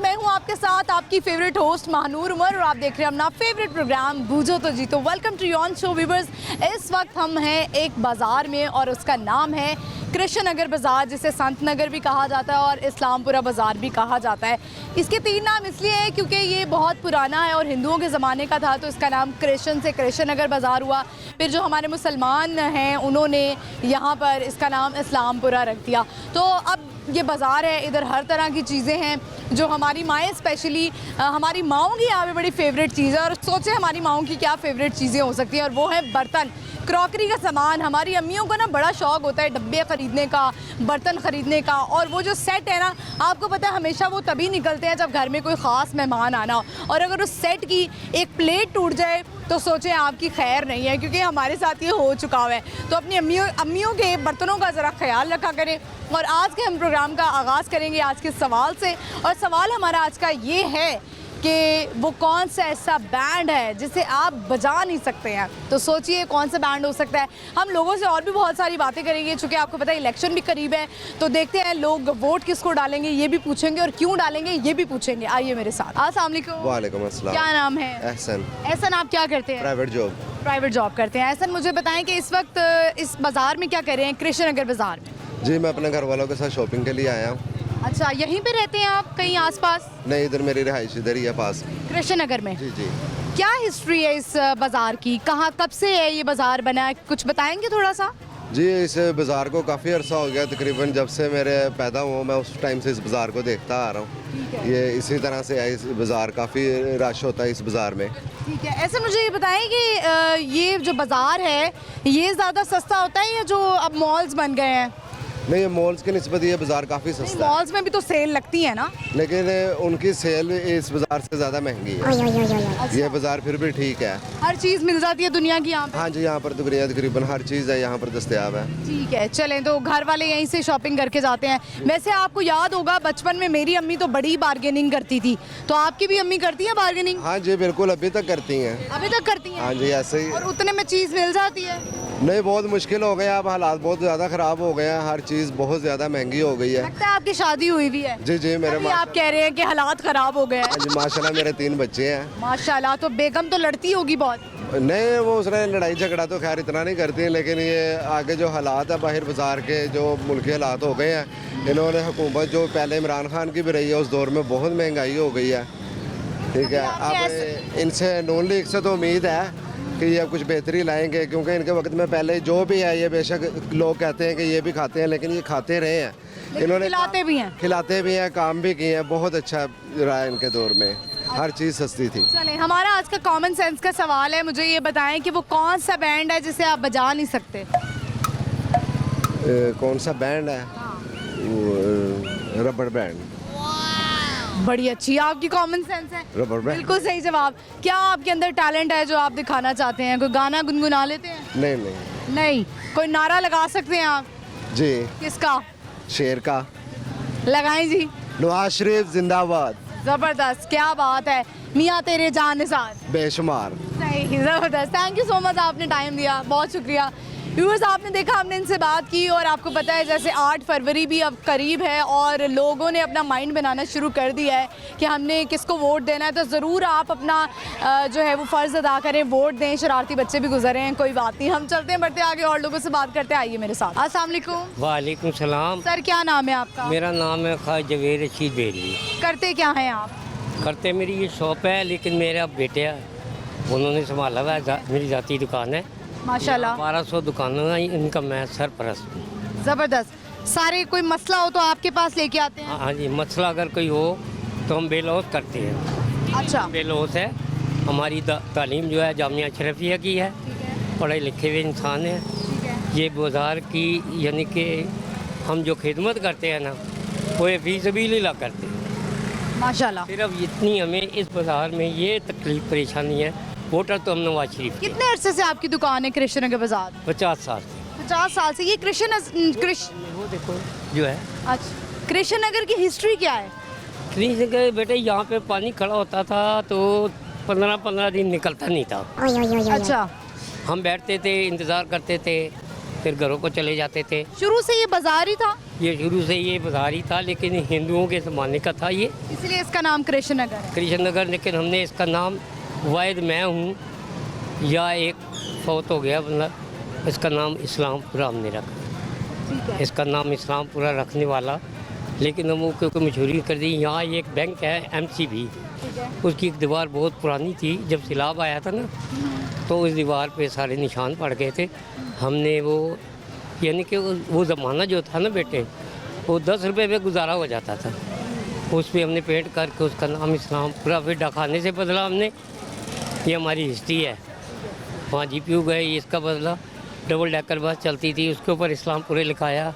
मैं हूं आपके साथ आपकी फेवरेट होस्ट महानूर उमर और आप देख रहे हैं अपना फेवरेट प्रोग्राम बूझो तो जीतो। Welcome to your show viewers. इस वक्त हम हैं एक बाज़ार में और उसका नाम है कृष्ण नगर बाज़ार, जिसे संत नगर भी कहा जाता है और इस्लामपुरा बाज़ार भी कहा जाता है। इसके तीन नाम इसलिए हैं क्योंकि ये बहुत पुराना है और हिंदुओं के ज़माने का था, तो इसका नाम कृष्ण से कृष्ण नगर बाज़ार हुआ। फिर जो हमारे मुसलमान हैं उन्होंने यहाँ पर इसका नाम इस्लामपुरा रख दिया। तो अब ये बाज़ार है, इधर हर तरह की चीज़ें हैं जो हमारी माएँ स्पेशली हमारी माओं की यहाँ पे बड़ी फेवरेट चीज़ है। और सोचें हमारी माओं की क्या फेवरेट चीज़ें हो सकती हैं, और वो है बर्तन, क्रॉकरी का सामान। हमारी अम्मियों को ना बड़ा शौक़ होता है डब्बे ख़रीदने का, बर्तन ख़रीदने का, और वो जो सेट है ना, आपको पता है हमेशा वो तभी निकलते हैं जब घर में कोई ख़ास मेहमान आना हो। और अगर उस सेट की एक प्लेट टूट जाए तो सोचें आपकी खैर नहीं है, क्योंकि हमारे साथ ये हो चुका हुआ है। तो अपनी अम्मियों के बर्तनों का ज़रा ख्याल रखा करें। और आज के हम प्रोग्राम का आगाज़ करेंगे आज के सवाल से, और सवाल हमारा आज का ये है कि वो कौन सा ऐसा बैंड है जिसे आप बजा नहीं सकते हैं। तो सोचिए कौन सा बैंड हो सकता है। हम लोगों से और भी बहुत सारी बातें करेंगे, चूँकि आपको पता है इलेक्शन भी करीब है, तो देखते हैं लोग वोट किसको डालेंगे ये भी पूछेंगे, और क्यों डालेंगे ये भी पूछेंगे। आइए मेरे साथ। अस्सलाम वालेकुम। वालेकुम अस्सलाम। क्या नाम है? एहसन। एहसन, आप क्या करते हैं? प्राइवेट जॉब करते हैं। एहसन, मुझे बताएं कि इस वक्त इस बाज़ार में क्या कर रहे हैं, कृष्ण नगर बाज़ार में? जी, मैं अपने घर वालों के साथ शॉपिंग के लिए आया हूँ। अच्छा, यहीं पे रहते हैं आप कहीं आसपास? नहीं, इधर मेरी रिहाइश इधर ही है पास, कृष्ण नगर में। जी जी। क्या हिस्ट्री है इस बाज़ार की, कहाँ कब से है ये बाज़ार बना है, कुछ बताएंगे थोड़ा सा? जी, इस बाज़ार को काफ़ी अरसा हो गया, तकरीबन जब से मेरे पैदा हुआ मैं उस टाइम से इस बाज़ार को देखता आ रहा हूँ। ये इसी तरह से है, इस बाज़ार काफ़ी रश होता है इस बाज़ार में। ठीक है। ऐसे मुझे ये बताएं कि ये जो बाज़ार है ये ज़्यादा सस्ता होता है या जो अब मॉल्स बन गए हैं? नहीं, मॉल्स की निस्बत ये बाज़ार काफ़ी सस्ता है। मॉल्स में भी तो सेल लगती है ना, लेकिन उनकी सेल इस बाज़ार से ज़्यादा महंगी है। ये बाज़ार फिर भी ठीक है, हर चीज़ मिल जाती है दुनिया की यहाँ पे। हाँ जी, यहाँ पर तकरीबन हर चीज़ है यहाँ पर दस्तयाब है। ठीक है, चलें तो घर वाले यहीं से शॉपिंग करके जाते हैं। वैसे आपको याद होगा बचपन में मेरी अम्मी तो बड़ी बार्गेनिंग करती थी, तो आपकी भी अम्मी करती है बार्गेनिंग? हाँ जी, बिल्कुल, अभी तक करती हैं। अभी तक करती हैं? हाँ जी, ऐसे ही। और उतने में चीज़ मिल जाती है? नहीं, बहुत मुश्किल हो गया, अब हालात बहुत ज़्यादा ख़राब हो गए हैं, हर चीज़ बहुत ज़्यादा महंगी हो गई है। लगता है आपकी शादी हुई भी है? जी जी, मेरे आप कह रहे हैं कि हालात ख़राब हो गए हैं। हाँ जी, माशाल्लाह मेरे 3 बच्चे हैं। माशाल्लाह, तो बेगम तो लड़ती होगी बहुत? नहीं, वो उसने लड़ाई झगड़ा तो खैर इतना नहीं करती है, लेकिन ये आगे जो हालात है बाहर बाज़ार के, जो मुल्की हालात हो गए हैं, इन्होंने हुकूमत जो पहले इमरान खान की भी रही है उस दौर में बहुत महंगाई हो गई है। ठीक है, अब इनसे नून लीग से तो उम्मीद है कि ये अब कुछ बेहतरी लाएंगे, क्योंकि इनके वक्त में पहले जो भी है ये बेशक लोग कहते हैं कि ये भी खाते हैं, लेकिन ये खाते रहे हैं, इन्होंने खिलाते भी हैं, काम भी किए हैं, बहुत अच्छा रहा है इनके दौर में, हर चीज़ सस्ती थी। चलें, हमारा आज का कॉमन सेंस का सवाल है, मुझे ये बताएं कि वो कौन सा बैंड है जिसे आप बजा नहीं सकते? कौन सा बैंड है? रबड़ बैंड। बड़ी अच्छी आपकी कॉमन सेंस है, रबड़ बैंड। बिल्कुल सही जवाब। क्या आपके अंदर टैलेंट है जो आप दिखाना चाहते हैं? कोई गाना गुनगुना लेते हैं? नहीं। नहीं। कोई नारा लगा सकते हैं आप? जी। किसका? शेर का। लगाएं जी। नवाज शरीफ जिंदाबाद। जबरदस्त, क्या बात है, मियाँ तेरे जान निसार। बेशुमार। सही, जबरदस्त। थैंक यू सो मच, आपने टाइम दिया, बहुत शुक्रिया। व्यूअर्स, आपने देखा हमने इनसे बात की, और आपको पता है जैसे 8 फरवरी भी अब करीब है और लोगों ने अपना माइंड बनाना शुरू कर दिया है कि हमने किसको वोट देना है, तो ज़रूर आप अपना जो है वो फ़र्ज़ अदा करें, वोट दें। शरारती बच्चे भी गुजरे हैं, कोई बात नहीं, हम चलते हैं बढ़ते आगे और लोगों से बात करते हैं। आइए मेरे साथ। अस्सलाम वालेकुम। वालेकुम सलाम। सर, क्या नाम है आपका? मेरा नाम है ख्वाजा जवेद रशीद बेली। करते क्या हैं आप? करते मेरी ये शॉप है, लेकिन मेरा बेटे है, उन्होंने संभाला हुआ है, मेरी ज़ाती दुकान है माशाल्लाह। 1200 दुकानों है, इनका मैं सरपरस्त हूँ। ज़बरदस्त। सारे कोई मसला हो तो आपके पास लेके आते हैं? हाँ जी, मसला अगर कोई हो तो हम बेलौस करते हैं। अच्छा। बेलौस है, हमारी तालीम जो है जामिया अशरफिया की है, पढ़े लिखे हुए इंसान हैं। ये बाज़ार की यानी कि हम जो खिदमत करते हैं ना, वो फ़ीज़बिलिल्लाह करते हैं माशाल्लाह। सिर्फ इतनी हमें इस बाज़ार में ये तकलीफ परेशानी है, वोटर तो हम नवाज शरीफ। कितने अरसे से आपकी दुकान है कृष्ण नगर बाज़ार? 50 साल से। 50 साल से। ये वो देखो जो है। अच्छा, कृष्ण नगर की हिस्ट्री क्या है? कृष्ण नगर बेटे, यहाँ पे पानी खड़ा होता था तो 15-15 दिन निकलता नहीं था। अच्छा। हम बैठते थे, इंतज़ार करते थे, फिर घरों को चले जाते थे। शुरू से ये बाज़ार ही था? ये शुरू से ये बाजार ही था, लेकिन हिंदुओं के ज़माने का था ये इसलिए इसका नाम कृष्ण नगर है। कृष्ण नगर। लेकिन हमने इसका नाम वाहिद मैं हूँ या एक फौत हो गया बंदा, इसका नाम इस्लामपुरा हमने रखा। ठीक है। इसका नाम इस्लामपुरा रखने वाला, लेकिन हम वो क्योंकि मशहूरी कर दी। यहाँ एक बैंक है MCB, ठीक है। उसकी एक दीवार बहुत पुरानी थी। जब सैलाब आया था ना, तो उस दीवार पे सारे निशान पड़ गए थे। हमने वो यानी कि वो ज़माना जो था ना बेटे, वो 10 रुपये में गुजारा हो जाता था। उस पर हमने पेंट करके उसका नाम इस्लामपुरा, फिर डाकखाने से बदला हमने। ये हमारी हिस्ट्री है। वहाँ GPU गए, इसका बदला। डबल डेकर बस चलती थी, उसके ऊपर इस्लामपुरे लिखाया।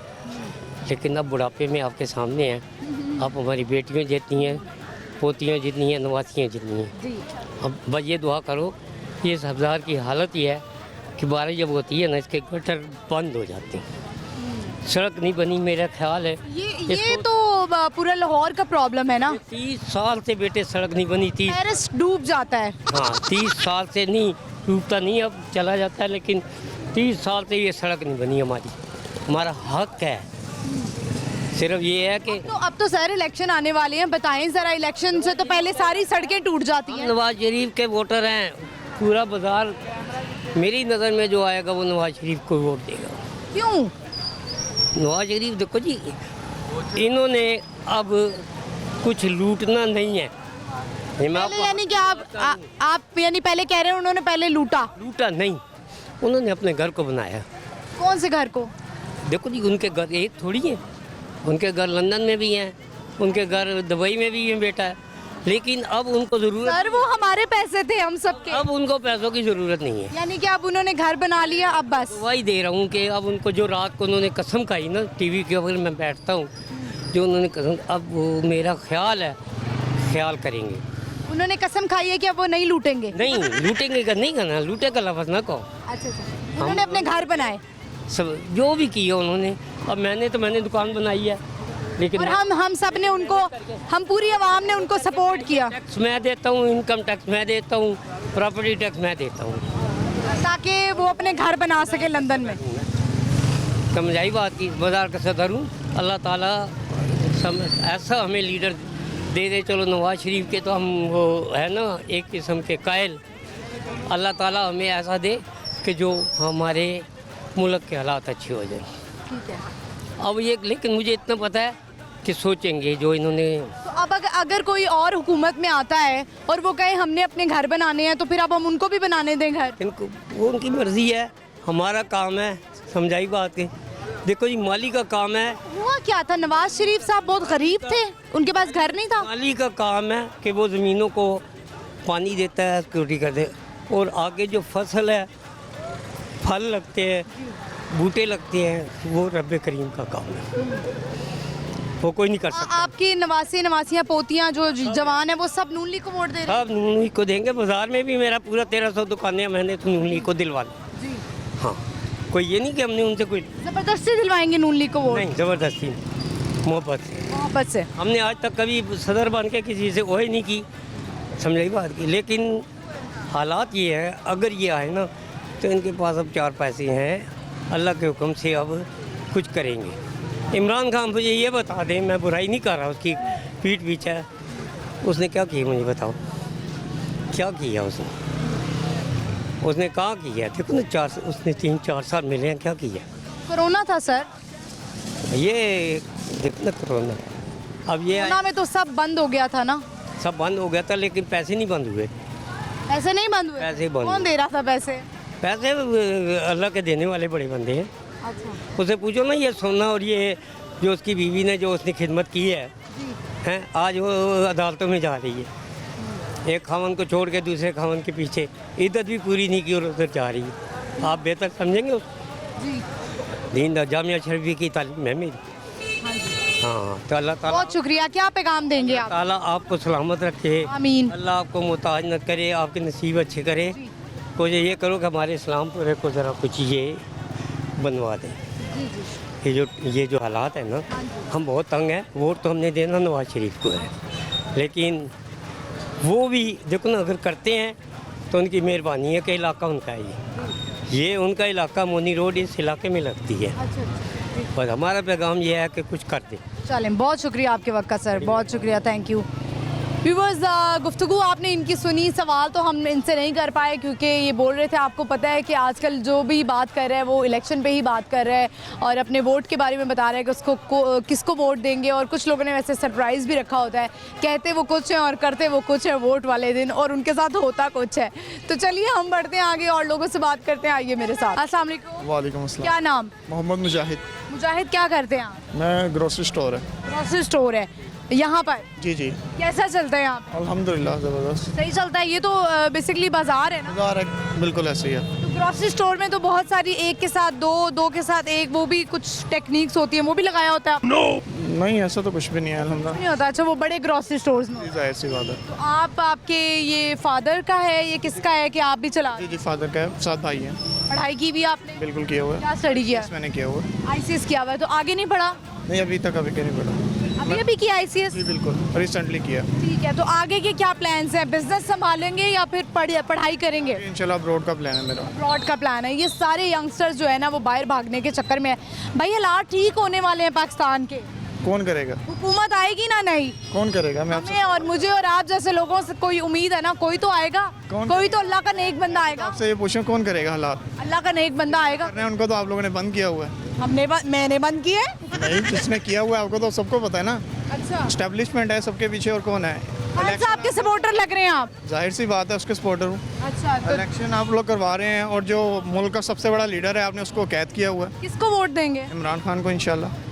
लेकिन अब बुढ़ापे में आपके सामने हैं। आप हमारी बेटियों जितनी हैं, पोतियों जितनी हैं, नवासियाँ जितनी हैं। जी। अब बस ये दुआ करो, ये सब्ज़ार की हालत ये है कि बारिश जब होती है ना, इसके गटर बंद हो जाते हैं। सड़क नहीं बनी, मेरा ख्याल है ये तो पूरा लाहौर का प्रॉब्लम है ना। 30 साल से बेटे सड़क नहीं बनी। 30 पेरिस डूब जाता है। हाँ 30 साल से नहीं डूबता, नहीं अब चला जाता है, लेकिन 30 साल से ये सड़क नहीं बनी हमारी। हमारा हक है। सिर्फ ये है कि तो अब तो सर इलेक्शन आने वाले हैं, बताएं ज़रा। इलेक्शन से तो पहले सारी सड़कें टूट जाती हैं। नवाज शरीफ के वोटर हैं। पूरा बाजार मेरी नज़र में जो आएगा वो नवाज शरीफ को वोट देगा। क्यों? नवाज शरीफ देखो जी, इन्होंने अब कुछ लूटना नहीं है। ये मैं पहले आपको यानी कि आप यानी पहले कह रहे हैं उन्होंने पहले लूटा। लूटा नहीं, उन्होंने अपने घर को बनाया। कौन से घर को? देखो जी, उनके घर एक थोड़ी है, उनके घर लंदन में भी हैं, उनके घर दुबई में भी है बेटा है। लेकिन अब उनको ज़रूरत, सर वो हमारे पैसे थे हम सबके। अब उनको पैसों की ज़रूरत नहीं है। यानी कि अब उन्होंने घर बना लिया, अब बस। वही दे रहा हूँ कि अब उनको जो रात को उन्होंने कसम खाई ना, टीवी के ऊपर मैं बैठता हूँ, जो उन्होंने कसम, अब वो मेरा ख्याल है ख्याल करेंगे। उन्होंने कसम खाई है कि अब वो नहीं लूटेंगे। नहीं लूटेंगे का नहीं करना, लूटे का लफ्ज़ ना कहो। अच्छा। उन्होंने अपने घर बनाए सब जो भी किया उन्होंने। अब मैंने दुकान बनाई है, लेकिन और हम सब ने उनको, हम पूरी आवाम ने उनको सपोर्ट किया टैक्स मैं देता हूँ, इनकम टैक्स मैं देता हूँ, प्रॉपर्टी टैक्स मैं देता हूँ, ताकि वो अपने घर बना सके लंदन में। समझाई बात की। बाजार का सदर हूँ। अल्लाह ताला ऐसा हमें लीडर दे दे। चलो नवाज शरीफ के तो हम वो है ना एक किस्म के कायल। अल्लाह ताला हमें ऐसा दे कि जो हमारे मुल्क के हालात अच्छे हो जाए। ठीक है। अब ये, लेकिन मुझे इतना पता है कि सोचेंगे जो इन्होंने। तो अब अगर कोई और हुकूमत में आता है और वो कहे हमने अपने घर बनाने हैं, तो फिर अब हम उनको भी बनाने दें घर? इनको वो उनकी मर्ज़ी है, हमारा काम है। समझाई बात की। देखो जी, माली का काम है। हुआ क्या था? नवाज शरीफ साहब बहुत गरीब थे, उनके पास घर नहीं था। माली का काम है कि वो ज़मीनों को पानी देता है, सिक्योरिटी कर दे, और आगे जो फसल है, फल लगते हैं, बूटे लगते हैं, वो रब करीम का काम है। वो कोई नहीं कर सकता। आपकी नवासियाँ पोतियाँ जो जवान है वो सब नून लीग को वोट दे रहे हैं? सब नून लीग को देंगे। बाजार में भी मेरा पूरा 1300 दुकानें मैंने तो नून लीग को दिलवा दी। जी। हाँ, कोई ये नहीं कि हमने उनसे कोई, जबरदस्ती दिलवाएंगे नून लीग को वोट? नहीं, ज़बरदस्ती नहीं, मोहब्बत से। मोहब्बत से। हमने आज तक कभी सदर बन के किसी से वही नहीं की, समझाई बात की। लेकिन हालात ये है, अगर ये आए ना तो इनके पास अब 4 पैसे हैं, अल्लाह के हुक्म से अब कुछ करेंगे। इमरान खान मुझे ये बता दें, मैं बुराई नहीं कर रहा उसकी पीठ पीछे, उसने क्या किया मुझे बताओ, क्या किया उसने कहाँ किया? देखो ना, उसने 3-4 साल मिले हैं, क्या किया? कोरोना था सर। ये देखो ना कोरोना, अब ये कोरोना में तो सब बंद हो गया था ना। सब बंद हो गया था, लेकिन पैसे नहीं बंद हुए। पैसे नहीं बंद हुए? पैसे बंद कौन दे रहा था पैसे? पैसे अल्लाह के देने वाले बड़े बंदे हैं। अच्छा। उसे पूछो ना, ये सोना और ये जो उसकी बीवी ने जो उसने खिदमत की है, हैं आज वो अदालतों में जा रही है। एक खावन को छोड़ के दूसरे खावन के पीछे, इज्जत भी पूरी नहीं की और उधर जा रही है। आप बेहतर समझेंगे जी। दीन जामिया शरीफी की तालीम है मेरी। हाँ, तो अल्लाह ताला, बहुत शुक्रिया। क्या पैगाम देंगे आप? ताला आपको सलामत रखे। आमीन। अल्लाह आपको मुताज न करे, आपके नसीब अच्छे करे। कुछ ये करो कि हमारे इस्लामपुर को ज़रा कुछ ये बनवा दें। ये जो हालात है ना, हम बहुत तंग हैं। वोट तो हमने देना नवाज शरीफ को है, लेकिन वो भी देखो ना, अगर करते हैं तो उनकी मेहरबानी है कि इलाका उनका है। ये उनका इलाका मोनी रोड इस इलाके में लगती है। अच्छा। और हमारा पैगाम ये है कि कुछ कर दें। चलें, बहुत शुक्रिया आपके वक्त का सर, बहुत शुक्रिया, थैंक यू। व्यूअर्स, गुफ्तगू आपने इनकी सुनी, सवाल तो हम इनसे नहीं कर पाए क्योंकि ये बोल रहे थे, आपको पता है कि आजकल जो भी बात कर रहा है वो इलेक्शन पे ही बात कर रहा है और अपने वोट के बारे में बता रहा है कि उसको किसको वोट देंगे। और कुछ लोगों ने वैसे सरप्राइज़ भी रखा होता है, कहते वो कुछ है और करते वो कुछ है वोट वाले दिन, और उनके साथ होता कुछ है। तो चलिए हम बढ़ते हैं आगे और लोगों से बात करते हैं, आइए मेरे साथ। अस्सलाम वालेकुम। वालेकुम अस्सलाम। क्या नाम? मोहम्मद मुजाहिद। मुजाहिद, क्या करते हैं आप? मैं ग्रोसरी स्टोर है। ग्रोसरी स्टोर है यहाँ पर, जी जी, कैसा चलता है यहाँ पर? अल्हम्दुलिल्लाह ज़बरदस्त। सही चलता है। ये तो बेसिकली बाजार है ना? बाजार है, बिल्कुल ऐसे ही है। तो ग्रोसरी स्टोर में तो बहुत सारी, एक के साथ दो, दो के साथ एक, वो भी कुछ टेक्निक्स होती है, वो भी लगाया होता है? नहीं, ऐसा तो कुछ भी नहीं है अल्हम्दुलिल्लाह। नहीं होता। अच्छा, वो बड़े ग्रोसरी स्टोर्स में। जाहिर सी बात है। तो आपके ये फादर का है, ये किसका है कि आप भी चला? जी जी, फादर का है, 7 भाई हैं। पढ़ाई की भी आपने? बिल्कुल किया हुआ है। क्या स्टडी किया? मैंने किया हुआ है। आईसीएस किया हुआ है। तो आगे नहीं पढ़ा? नहीं, अभी तक अभी नहीं पढ़ा। अभी किया आईसीएस? जी बिल्कुल, रिसेंटली किया। ठीक है। तो आगे के क्या प्लान्स हैं? बिजनेस संभालेंगे या फिर पढ़ाई करेंगे? इंशाल्लाह अब्रॉड का प्लान है मेरा। अब्रॉड का प्लान है। ये सारे यंगस्टर्स जो है ना वो बाहर भागने के चक्कर में है। भाई हालात ठीक होने वाले हैं पाकिस्तान के, कौन करेगा? हुकूमत आएगी ना? नहीं, कौन करेगा? मैं आपसे हमें और मुझे और आप जैसे लोगों से कोई उम्मीद है ना? कोई तो आएगा, कौन? कोई तो अल्लाह का नेक बंदा आएगा। आपसे ये पूछूं, कौन करेगा? हालात अल्लाह का नेक बंदा आएगा। कर रहे हैं उनको, तो आप लोगों ने बंद किया हुआ है। मैंने बंद किए? नहीं, जिसने किया हुआ है आपको तो सबको पता है ना। अच्छा, एस्टेब्लिशमेंट है सबके पीछे, और कौन है? खान साहब के सपोर्टर लग रहे हैं आप? जाहिर सी बात है, उसके सपोर्टर हूँ। अच्छा, तो इलेक्शन आप लोग करवा रहे हैं और जो मुल्क का सबसे बड़ा लीडर है आपने उसको कैद किया हुआ है। किसको वोट देंगे? इमरान खान को इंशाल्लाह।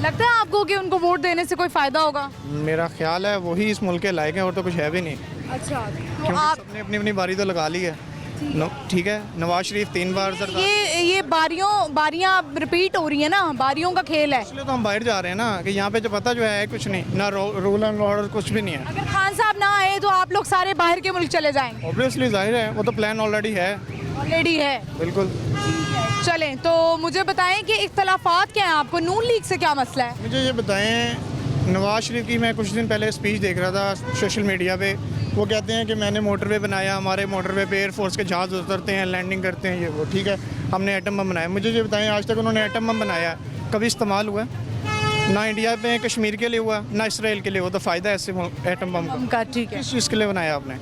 लगता है आपको कि उनको वोट देने से कोई फायदा होगा? मेरा ख्याल है वही इस मुल्क के लायक हैं, और तो कुछ है भी नहीं। अच्छा, तो क्योंकि आप सबने अपनी अपनी बारी तो लगा ली है। ठीक है, नवाज शरीफ 3 बार सरदार, ये बारियां रिपीट हो रही है ना, बारियों का खेल है। इसलिए तो हम बाहर जा रहे हैं ना कि यहाँ पे जो पता जो है कुछ नहीं, ना रूल एंड ऑर्डर कुछ भी नहीं है। अगर खान साहब ना आए तो आप लोग सारे बाहर के मुल्क चले जाएंगे? ऑब्वियसली जाहिर है, वो तो प्लान ऑलरेडी है। ऑलरेडी है? बिल्कुल। चलें, तो मुझे बताएं कि इख्तलाफात क्या हैं आपको? नून लीग से क्या मसला है? मुझे ये बताएं, नवाज शरीफ की मैं कुछ दिन पहले स्पीच देख रहा था सोशल मीडिया पे। वो कहते हैं कि मैंने मोटरवे बनाया, हमारे मोटरवे पे एयरफोर्स के जहाज़ उतरते हैं, लैंडिंग करते हैं, ये वो। ठीक है, हमने एटम बम बनाया। मुझे ये बताएं, आज तक उन्होंने एटम बम बनाया, कभी इस्तेमाल हुआ? ना इंडिया में कश्मीर के लिए हुआ, ना इसराइल के लिए हुआ। तो फ़ायदा है इससे एटम बम का? उनका ठीक है। किस चीज़ के लिए बनाया आपने?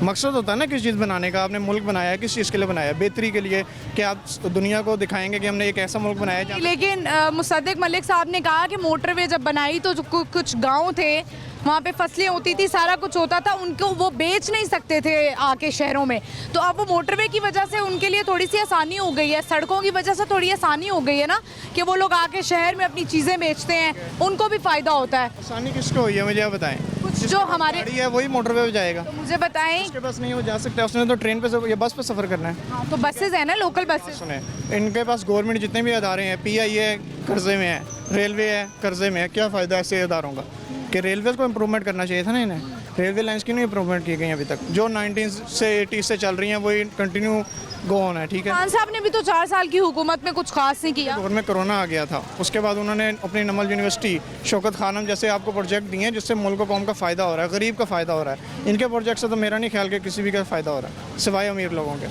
मकसद होता है ना किस चीज़ बनाने का। आपने मुल्क बनाया किस चीज़ के लिए बनाया? बेहतरी के लिए कि आप दुनिया को दिखाएंगे कि हमने एक ऐसा मुल्क बनाया जहाँ। लेकिन मुसद्दिक मलिक साहब ने कहा कि मोटरवे जब बनाई तो जो कुछ गांव थे वहाँ पे फसलें होती थी, सारा कुछ होता था, उनको वो बेच नहीं सकते थे आके शहरों में। तो अब वो मोटरवे की वजह से उनके लिए थोड़ी सी आसानी हो गई है, सड़कों की वजह से थोड़ी आसानी हो गई है ना, कि वो लोग आके शहर में अपनी चीज़ें बेचते हैं, उनको भी फ़ायदा होता है। आसानी किसको हुई है मुझे आप बताएं? कुछ जो हमारे, गाड़ी है वही मोटरवे पे जाएगा। तो मुझे बताएं। उसके पास नहीं हो जा सकता, उसने तो ट्रेन पे या बस पे सफ़र करना है। हाँ, तो बसेज है ना, लोकल बसेज। सुने, इनके पास गवर्नमेंट जितने भी अदारे हैं, PI है कर्जे में है, रेलवे है कर्जे में है, क्या फ़ायदा ऐसे अदारों का? कि रेलवे को इम्प्रूवमेंट करना चाहिए था ना इन्हें। रेलवे लाइंस की नहीं इम्प्रूवमेंट की गई अभी तक, जो 19 से 80 से चल रही हैं वही कंटिन्यू गो ऑन है। ठीक है, खान साहब ने भी तो 4 साल की हुकूमत में कुछ खास नहीं किया। दौर में कोरोना आ गया था, उसके बाद उन्होंने अपनी नमल यूनिवर्सिटी, शौकत खानम जैसे आपको प्रोजेक्ट दिए हैं जिससे मुल्क कौम का फ़ायदा हो रहा है, गरीब का फ़ायदा हो रहा है। इनके प्रोजेक्ट से तो मेरा नहीं ख्याल कि किसी भी का फ़ायदा हो रहा है सिवाय अमीर लोगों के।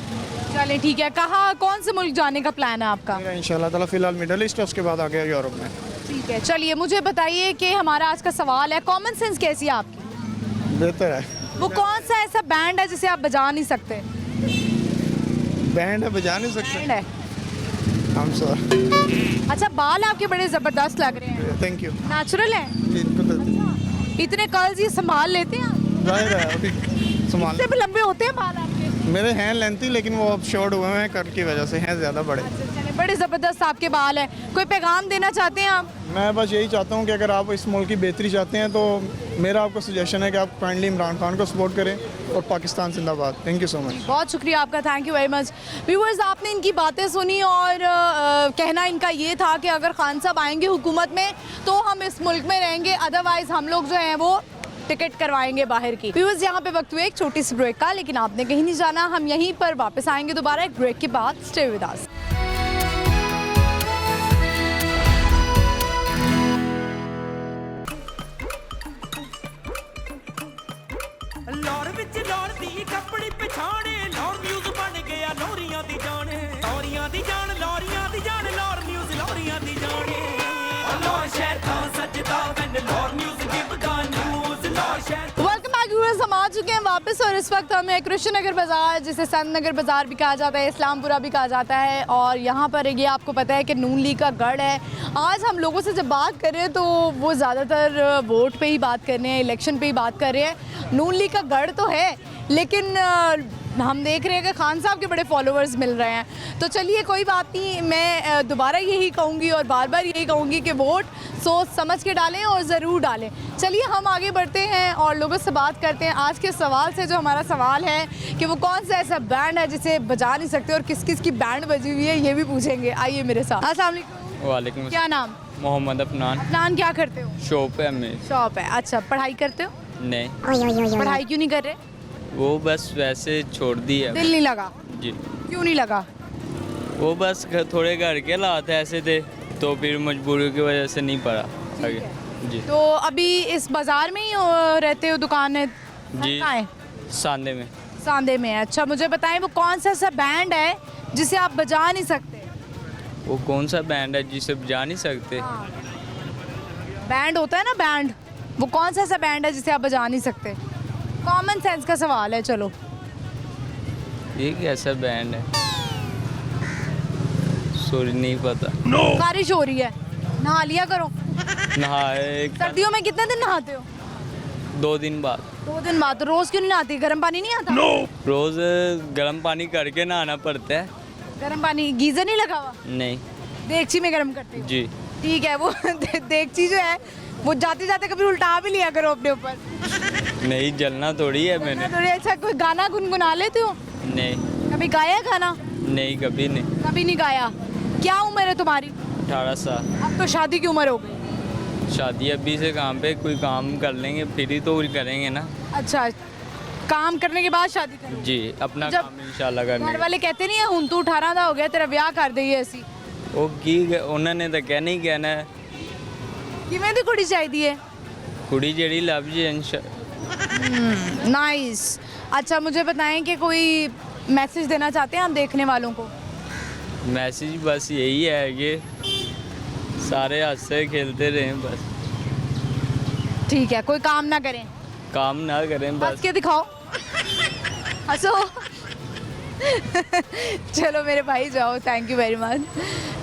चलें ठीक है, कहाँ कौन से मुल्क जाने का प्लान है आपका? मेरा इंशाल्लाह ताला फ़िलहाल मिडल ईस्ट है, उसके बाद आ गया यूरोप में। ठीक है, चलिए मुझे बताइए कि हमारा आज का सवाल है, कॉमन सेंस कैसी है आपकी? बेहतर है। वो कौन सा ऐसा बैंड है जिसे आप बजा नहीं सकते? बैंड है, बजा नहीं सकते। बैंड है। हम सॉरी। अच्छा, बाल आपके बड़े ज़बरदस्त लग रहे हैं, थैंक यू। नेचुरल हैं? इतने कर्ल्स ये संभाल लेते हैं आप? जाहिर है, अभी संभाल इतने भी लंबे होते हैं बाल आपके? मेरे हैं लेंथी, लेकिन वो अब शॉर्ट हुए हैं कर की वजह से, हैं ज़्यादा बड़े। चलिए, बड़े ज़बरदस्त आपके बाल हैं। कोई पैगाम देना चाहते हैं आप? मैं बस यही चाहता हूँ कि अगर आप इस मुल्क की बेहतरी चाहते हैं तो मेरा आपको सजेशन है कि आप काइंडली इमरान खान को सपोर्ट करें और पाकिस्तान जिंदाबाद। Thank you so much. बहुत शुक्रिया आपका, thank you very much. Viewers, आपने इनकी बातें सुनी और कहना इनका ये था कि अगर खान साहब आएंगे हुकूमत में तो हम इस मुल्क में रहेंगे, अदरवाइज़ हम लोग जो हैं वो टिकट करवाएंगे बाहर की। व्यूअर्स, यहाँ पे वक्त हुए एक छोटी सी ब्रेक का, लेकिन आपने कहीं नहीं जाना, हम यहीं पर वापस आएंगे दोबारा एक ब्रेक के बाद। Stay with us. लौर विच लौर दी कपड़ी पछाणे, लौर न्यूज़ बन गया लौरियां दी जान, लौरियां दी जान, लौरियां दी जान, लौर न्यूज़ लौरियां दी जान। वापस। और इस वक्त हमें कृष्ण नगर बाज़ार, जिसे संत नगर बाज़ार भी कहा जाता है, इस्लामपुरा भी कहा जाता है, और यहाँ पर ये आपको पता है कि नून लीग का गढ़ है। आज हम लोगों से जब बात कर रहे हैं तो वो ज़्यादातर वोट पे ही बात कर रहे हैं, इलेक्शन पे ही बात कर रहे हैं। नून लीग का गढ़ तो है, लेकिन हम देख रहे हैं कि खान साहब के बड़े फॉलोअर्स मिल रहे हैं। तो चलिए कोई बात नहीं, मैं दोबारा यही कहूँगी और बार बार यही कहूँगी कि वोट सोच समझ के डालें और ज़रूर डालें। चलिए हम आगे बढ़ते हैं और लोगों से बात करते हैं आज के सवाल से। जो हमारा सवाल है कि वो कौन सा ऐसा बैंड है जिसे बजा नहीं सकते और किस किस की बैंड बजी हुई है, ये भी पूछेंगे। आइए मेरे साथ। अस्सलाम वालेकुम। वालेकुम क्या नाम? मोहम्मद अफनान। नाम क्या करते हो? शॉप है मेरी। शॉप है, अच्छा। पढ़ाई करते हो? नहीं, पढ़ाई क्यों नहीं कर रहे? वो बस वैसे छोड़ दी है दिल नहीं लगा? जी। क्यों नहीं लगा? वो बस थोड़े घर के हालात ऐसे थे तो फिर मजबूरी की वजह से नहीं पढ़ा आगे। जी तो अभी इस बाज़ार में ही रहते हो? दुकान है जी, कहाँ है? सांदे में। सांदे में है, अच्छा। मुझे बताएं वो कौन सा ऐसा बैंड है जिसे आप बजा नहीं सकते? वो कौन सा बैंड है जिसे बजा नहीं सकते? बैंड होता है ना, बैंड। वो कौन सा ऐसा बैंड है जिसे आप बजा नहीं सकते? कॉमन सेंस का सवाल है, चलो। ये कैसा बैंड है? सॉरी, नहीं पता। बारिश हो रही है, नहा लिया करो। नहाए सर्दियों में कितने दिन नहाते हो? 2 दिन बाद। 2 दिन बाद? तो रोज़ क्यों नहीं नहाती? गर्म पानी नहीं आता? रोज गर्म पानी करके नहाना पड़ता है। गर्म पानी गीज़र नहीं लगा हुआ? नहीं देगची में गर्म करते हो? जी। ठीक है। वो देगची जो है वो जाते जाते कभी उल्टा भी लिया करो अपने ऊपर। नहीं, जलना थोड़ी है मैंने। थोड़ी। अच्छा, कोई गाना गुनगुना लेते हो? नहीं, कभी गाया गाना? नहीं कभी नहीं। कभी नहीं गाया। क्या उम्र है तुम्हारी? 18 साल। अब तो शादी की उम्र हो गई। शादी अभी से काम पे कोई काम कर लेंगे फिर ही तो करेंगे ना। अच्छा, काम करने के बाद शादी करो? जी, अपना जब काम इंशाल्लाह घर करने वाले कहते नहीं है हूं तू 18 ਦਾ ਹੋ ਗਿਆ ਤੇਰਾ ਵਿਆਹ ਕਰ ਦਈਏ ਅਸੀਂ? वो की उन्होंने तो कहना ही कहना है। ਕਿਵੇਂ ਦੀ ਕੁੜੀ ਚਾਹੀਦੀ ਹੈ? कुड़ी जेड़ी लव जी नाइस। अच्छा, मुझे बताएं कि कोई मैसेज देना चाहते हैं आप देखने वालों को? मैसेज बस यही है कि सारे हंसते खेलते रहें, बस ठीक है, कोई काम ना करें, काम ना करें, हंस बस। के दिखाओ, हंसो। चलो मेरे भाई जाओ, थैंक यू वेरी मच।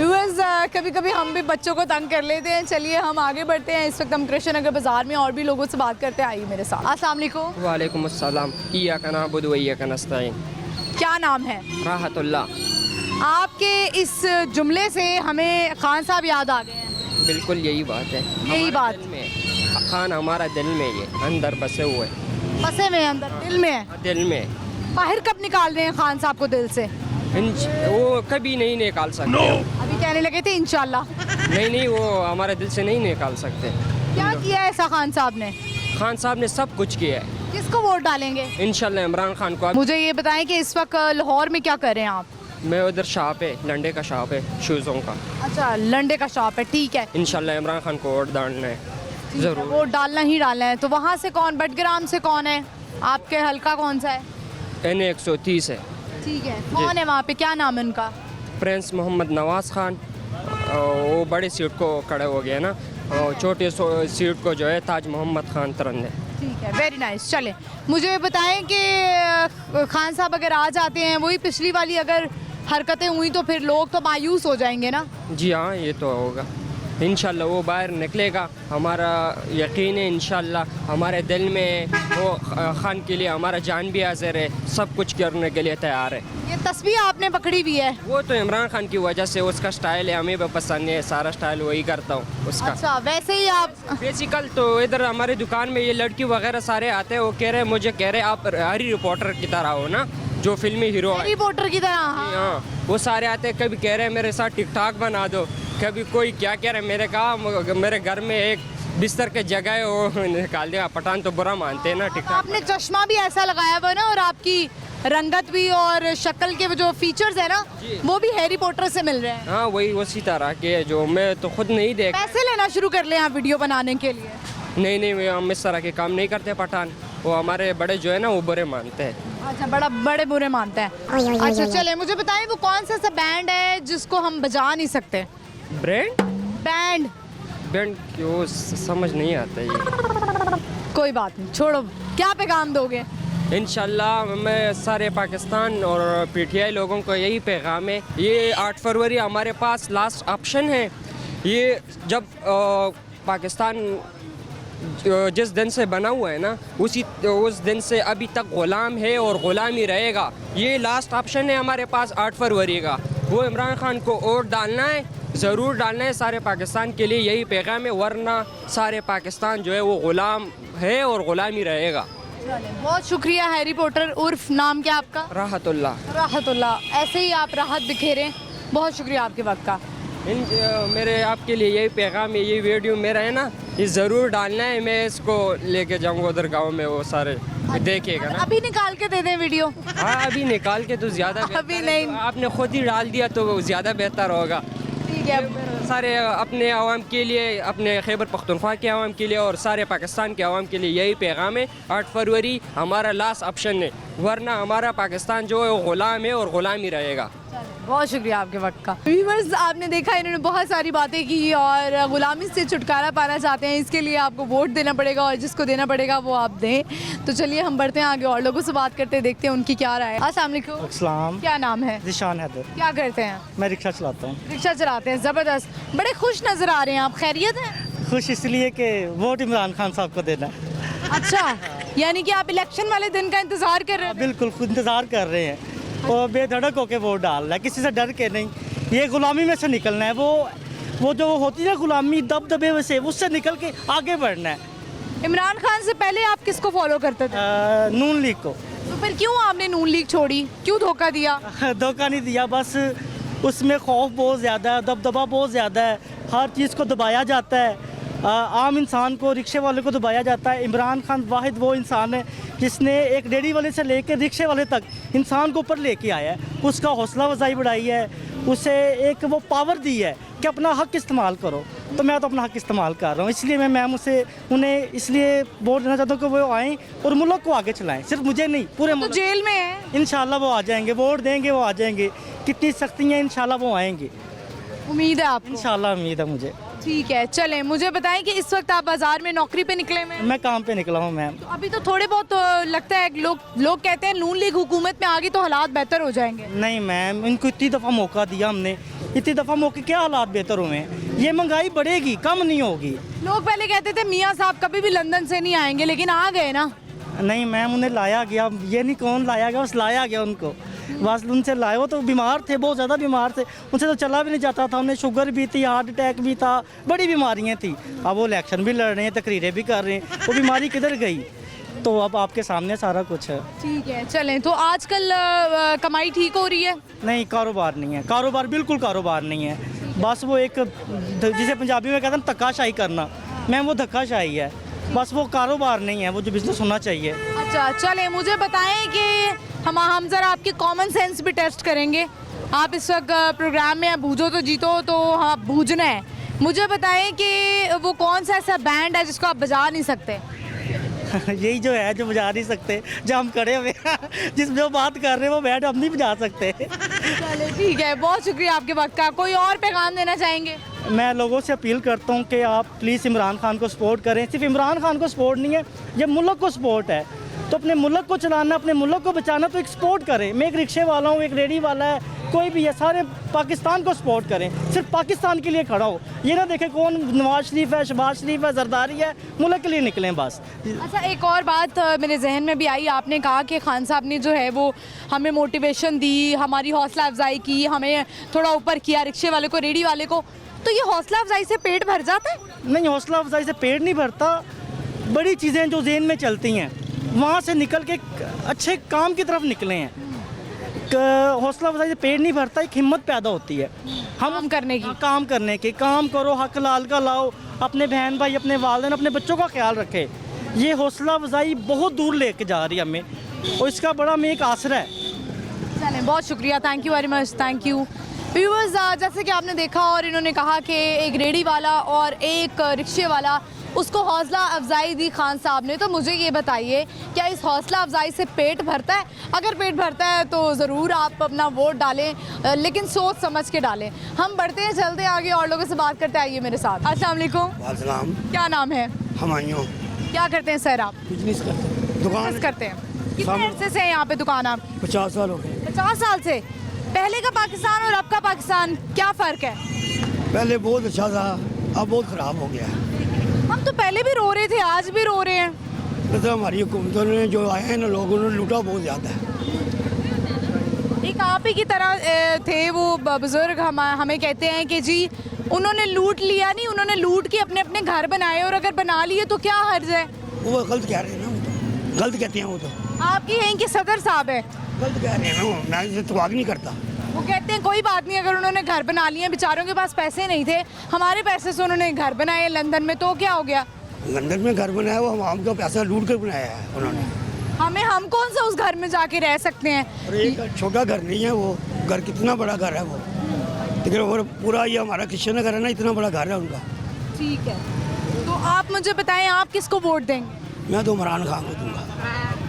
बस कभी कभी हम भी बच्चों को तंग कर लेते हैं। चलिए हम आगे बढ़ते हैं। इस वक्त हम कृष्ण नगर बाज़ार में और भी लोगों से बात करते हैं। आइए मेरे साथ। अस्सलाम वालेकुम। वालेकुम अस्सलाम। इय्याका नअबुदु व इय्याका नस्तईन। क्या नाम है? राहतुल्लाह। आपके इस जुमले से हमें खान साहब याद आ गए हैं। बिल्कुल यही बात है। यही बात दिल में खान हमारा दिल में ये अंदर बसे हुए बसे में, अंदर दिल में है। दिल में। बाहर कब निकाल रहे हैं खान साहब को दिल से? वो कभी नहीं निकाल सकते। अभी कहने लगे थे इंशाल्लाह। नहीं, वो हमारे दिल से नहीं निकाल सकते। क्या किया है ऐसा खान साहब ने? खान साहब ने सब कुछ किया है। किसको वोट डालेंगे? इंशाल्लाह इमरान खान को। मुझे ये बताएं कि इस वक्त लाहौर में क्या कर रहे हैं आप? मैं उधर शॉप है, लंडे का शॉप है, शूज़ों का। अच्छा, लंडे का शॉप है, ठीक है। इंशाल्लाह इमरान खान को वोट डालना है ज़रूर। वोट डालना ही डालना है। तो वहाँ से कौन, बटग्राम से कौन है? आपके हल्का कौन सा है? NA 130 है। ठीक है, कौन है वहाँ पे, क्या नाम है उनका? प्रिंस मोहम्मद नवाज़ खान। वो बड़ी सीट को खड़े हो गया ना, और छोटी सीट को जो है ताज मोहम्मद खान तरंद है। ठीक है, वेरी नाइस। चले मुझे बताएं कि खान साहब अगर आ जाते हैं, वही पिछली वाली अगर हरकतें हुई तो फिर लोग तो मायूस हो जाएंगे ना? जी हाँ, ये तो होगा। इंशाल्लाह वो बाहर निकलेगा, हमारा यकीन है। इंशाल्लाह हमारे दिल में वो खान के लिए हमारा जान भी हाजिर है, सब कुछ करने के लिए तैयार है। ये तस्वीर आपने पकड़ी हुई है? वो तो इमरान खान की वजह से, उसका स्टाइल है, हमें भी पसंद है, सारा स्टाइल वही करता हूँ उसका। अच्छा, वैसे ही आप बेसिकल तो इधर हमारी दुकान में ये लड़की वगैरह सारे आते हैं, वो कह रहे मुझे कह रहे आप हैरी पॉटर की तरह हो ना, जो फिल्मी हीरो है। हैरी पॉटर की तरह? हाँ। हाँ, वो सारे आते हैं, कभी कह रहे हैं मेरे साथ टिकटॉक बना दो, कभी कोई क्या कह रहे हैं। मेरे कहा मेरे घर में एक बिस्तर के जगह है, वो निकाल दिया। पठान तो बुरा मानते हैं ना टिकटॉक। आपने चश्मा भी ऐसा लगाया हुआ है ना, और आपकी रंगत भी और शक्ल के जो फीचर्स है ना, वो भी हैरी पॉटर से मिल रहे हैं। हाँ, वही उसी तरह के है, जो मैं तो खुद नहीं देख। पैसे लेना शुरू कर ले आप वीडियो बनाने के लिए? नहीं, हम इस तरह के काम नहीं करते पठान। वो हमारे बड़े जो है ना, वो बुरे मानते हैं। अच्छा, बड़े बुरे मानते हैं। अच्छा, चले मुझे बताएं वो कौन सा ऐसा बैंड है जिसको हम बजा नहीं सकते? बैंड क्यों समझ नहीं आता ये। कोई बात नहीं, छोड़ो। क्या पैगाम दोगे? इंशाल्लाह मैं सारे पाकिस्तान और पीटीआई लोगों को यही पैगाम है, ये 8 फरवरी हमारे पास लास्ट ऑप्शन है। ये जब पाकिस्तान जिस दिन से बना हुआ है ना, उस दिन से अभी तक ग़ुलाम है और ग़ुलाम ही रहेगा। ये लास्ट ऑप्शन है हमारे पास 8 फरवरी का। वो इमरान खान को वोट डालना है, ज़रूर डालना है सारे पाकिस्तान के लिए, यही पैगाम है, वरना सारे पाकिस्तान जो है वो ग़ुलाम है और ग़ुलाम ही रहेगा। बहुत शुक्रिया हैरी पॉटर उर्फ नाम क्या आपका? राहतुल्लाह। ऐसे ही आप राहत बिखेरें। बहुत शुक्रिया आपके वक्त का। मेरे आपके लिए यही पैगाम है, ये वीडियो मेरा है ना, ये ज़रूर डालना है। मैं इसको लेके जाऊंगा उधर गांव में, वो सारे देखिएगा ना। अभी निकाल के दे दें वीडियो? हाँ अभी निकाल के तो ज़्यादा अभी नहीं, आपने खुद ही डाल दिया तो ज़्यादा बेहतर होगा। ठीक है। सारे अपने आवाम के लिए, अपने खैबर पख्तूनख्वा के आवाम के लिए और सारे पाकिस्तान के आवाम के लिए यही पैगाम है, 8 फरवरी हमारा लास्ट ऑप्शन है, वरना हमारा पाकिस्तान जो है वो ग़ुलाम है और ग़ुलाम ही रहेगा। बहुत शुक्रिया आपके वक्त का। व्यूअर्स, आपने देखा इन्होंने बहुत सारी बातें की और गुलामी से छुटकारा पाना चाहते हैं, इसके लिए आपको वोट देना पड़ेगा और जिसको देना पड़ेगा वो आप दें। तो चलिए हम बढ़ते हैं आगे और लोगों से बात करते हैं, देखते हैं उनकी क्या राय है। अस्सलाम वालेकुम। अस्सलाम। क्या नाम है? जिशान हैदर। क्या करते हैं? मैं रिक्शा चलाता हूँ। रिक्शा चलाते हैं, ज़बरदस्त। बड़े खुश नज़र आ रहे हैं आप, खैरियत है? खुश इसलिए कि वोट इमरान खान साहब को देना है। अच्छा, यानी कि आप इलेक्शन वाले दिन का इंतज़ार कर रहे हैं? बिल्कुल खुद इंतज़ार कर रहे हैं और बेधड़क होके वोट डाल रहा है, किसी से डर के नहीं। ये गुलामी में से निकलना है, वो जो होती है ना गुलामी दबदबे से, उससे निकल के आगे बढ़ना है। इमरान खान से पहले आप किसको फॉलो करते थे? नून लीग को। तो फिर क्यों आपने नून लीग छोड़ी, क्यों धोखा दिया? धोखा नहीं दिया, बस उसमें खौफ बहुत ज़्यादा है, दबदबा बहुत ज़्यादा है, हर चीज़ को दबाया जाता है, आम इंसान को, रिक्शे वाले को दबाया जाता है। इमरान खान वाहिद वो इंसान है जिसने एक रेडी वाले से लेकर रिक्शे वाले तक इंसान को ऊपर लेके आया है, उसका हौसला अफजाई बढ़ाई है, उसे एक वो पावर दी है कि अपना हक इस्तेमाल करो। तो मैं तो अपना हक इस्तेमाल कर रहा हूँ, इसलिए मैं मैम उन्हें इसलिए वोट देना चाहता हूँ कि वो आएँ और मुल्क को आगे चलाएँ, सिर्फ मुझे नहीं पूरे तो मुल्क। जेल में है। इंशाल्लाह वो आ जाएंगे, वोट देंगे वो आ जाएंगे। कितनी सख्ती है, इंशाल्लाह वो आएंगे। उम्मीद है आपको? इंशाल्लाह उम्मीद है मुझे। ठीक है, चलें मुझे बताएं कि इस वक्त आप बाजार में नौकरी पे निकले हुए हैं? मैं काम पे निकला हूँ मैम। तो अभी तो थोड़े बहुत लगता है लोग कहते हैं नून लीग हुकूमत में आ गई तो हालात बेहतर हो जाएंगे। नहीं मैम, इनको इतनी दफ़ा मौका दिया हमने, इतनी दफ़ा मौके क्या हालात बेहतर हुए हैं? ये महंगाई बढ़ेगी, कम नहीं होगी। लोग पहले कहते थे मियाँ साहब कभी भी लंदन से नहीं आएंगे, लेकिन आ गए ना। नहीं मैम, उन्हें लाया गया, ये नहीं कौन लाया गया, बस लाया गया उनको, बस उनसे लाए। वो तो बीमार थे, बहुत ज़्यादा बीमार थे, उनसे तो चला भी नहीं जाता था, उन्हें शुगर भी थी, हार्ट अटैक भी था, बड़ी बीमारियां थी। अब वो इलेक्शन भी लड़ रहे हैं, तकरीरें भी कर रहे हैं, वो बीमारी किधर गई? तो अब आपके सामने सारा कुछ है। ठीक है, चलें। तो आजकल कमाई ठीक हो रही है? नहीं, कारोबार नहीं है, कारोबार बिल्कुल कारोबार नहीं है। बस वो एक जिसे पंजाबी में कहते हैं धक्काशाही करना, मैम वो धक्काशाही है, बस वो कारोबार नहीं है, वो जो बिजनेस होना चाहिए। अच्छा, चलें मुझे बताएं कि हम ज़रा आपकी कॉमन सेंस भी टेस्ट करेंगे। आप इस वक्त प्रोग्राम में बूझो तो जीतो, तो हाँ बूझना है। मुझे बताएं कि वो कौन सा ऐसा बैंड है जिसको आप बजा नहीं सकते? यही जो है, जो बजा नहीं सकते, जो हम खड़े हुए जिस जो बात कर रहे हैं वो बैंड हम नहीं बजा सकते। चले ठीक है, बहुत शुक्रिया आपके वक्त का। कोई और पैगाम देना चाहेंगे? मैं लोगों से अपील करता हूं कि आप प्लीज़ इमरान खान को सपोर्ट करें। सिर्फ इमरान खान को सपोर्ट नहीं है, ये मुल्क को सपोर्ट है। तो अपने मुल्क को चलाना, अपने मुल्क को बचाना, तो एक सपोर्ट करें। मैं एक रिक्शे वाला हूँ, एक रेडी वाला है, कोई भी है, सारे पाकिस्तान को सपोर्ट करें, सिर्फ पाकिस्तान के लिए खड़ा हो। ये ना देखें कौन नवाज शरीफ है, शहबाज शरीफ है, जरदारी है, मुल्क के लिए निकलें बस। अच्छा, एक और बात मेरे जहन में भी आई। आपने कहा कि खान साहब ने जो है वो हमें मोटिवेशन दी, हमारी हौसला अफजाई की, हमें थोड़ा ऊपर किया, रिक्शे वाले को, रेडी वाले को। तो ये हौसला अफजाई से पेट भर जाता है? नहीं, हौसला अफजाई से पेट नहीं भरता, बड़ी चीज़ें जो जेहन में चलती हैं वहाँ से निकल के अच्छे काम की तरफ निकले हैं। हौसला अफजाई से पेट नहीं भरता, एक हिम्मत पैदा होती है हम करने की, काम करने की। काम करो, हक लाल का लाओ, अपने बहन भाई, अपने वालिदैन, अपने बच्चों का ख्याल रखे। ये हौसला अफजाई बहुत दूर लेके जा रही है हमें, और इसका बड़ा हमें एक आसरा है। चलें, बहुत शुक्रिया, thank you very much, thank you. Viewers, जैसे कि आपने देखा और इन्होंने कहा कि एक रेडी वाला और एक रिक्शे वाला, उसको हौसला अफजाई दी खान साहब ने। तो मुझे ये बताइए, क्या इस हौसला अफजाई से पेट भरता है? अगर पेट भरता है तो ज़रूर आप अपना वोट डालें, लेकिन सोच समझ के डालें। हम बढ़ते हैं, चलते हैं आगे और लोगों से बात करते आइए मेरे साथ। अस्सलाम वालेकुम। क्या नाम है? हमायूं। क्या करते हैं सर आप? बिजनेस करते हैं, दुकान करते हैं। कितने अरसे से है यहाँ पे दुकान आपकी? 50 साल हो गए। 50 साल से। पहले का पाकिस्तान और अब का पाकिस्तान क्या फ़र्क है? पहले बहुत अच्छा था, अब बहुत ख़राब हो गया है। हम तो पहले भी रो रहे थे, आज भी रो रहे हैं। जैसे हमारी हुकूमतों ने जो आए हैं ना, लोगों ने लूटा बहुत ज़्यादा है। एक आप ही की तरह थे वो बुजुर्ग, हमें कहते हैं कि जी उन्होंने लूट लिया नहीं, उन्होंने लूट के अपने अपने घर बनाए, और अगर बना लिए तो क्या हर्ज है? वो गलत कह रहे हैं ना, वो तो गलत कहते हैं। वो तो आपके यहीं के सदर साहब है, गलत कह रहे हैं ना, मैं इसे तवाग नहीं करता। वो कहते हैं कोई बात नहीं, अगर उन्होंने घर बना लिए, बेचारों के पास पैसे नहीं थे, हमारे पैसे से उन्होंने घर बनाए लंदन में, तो क्या हो गया? लंदन में घर बनाया, वो हमका पैसा लूट कर बनाया है उन्होंने। हम कौन सा उस घर में जाके रह सकते हैं? और एक छोटा घर नहीं है वो, घर कितना बड़ा घर है वो, लेकिन और पूरा ये हमारा कृष्ण नगर है ना, इतना बड़ा घर है उनका। ठीक है, तो आप मुझे बताएं, आप किसको वोट देंगे? मैं तो इमरान खान को दूंगा।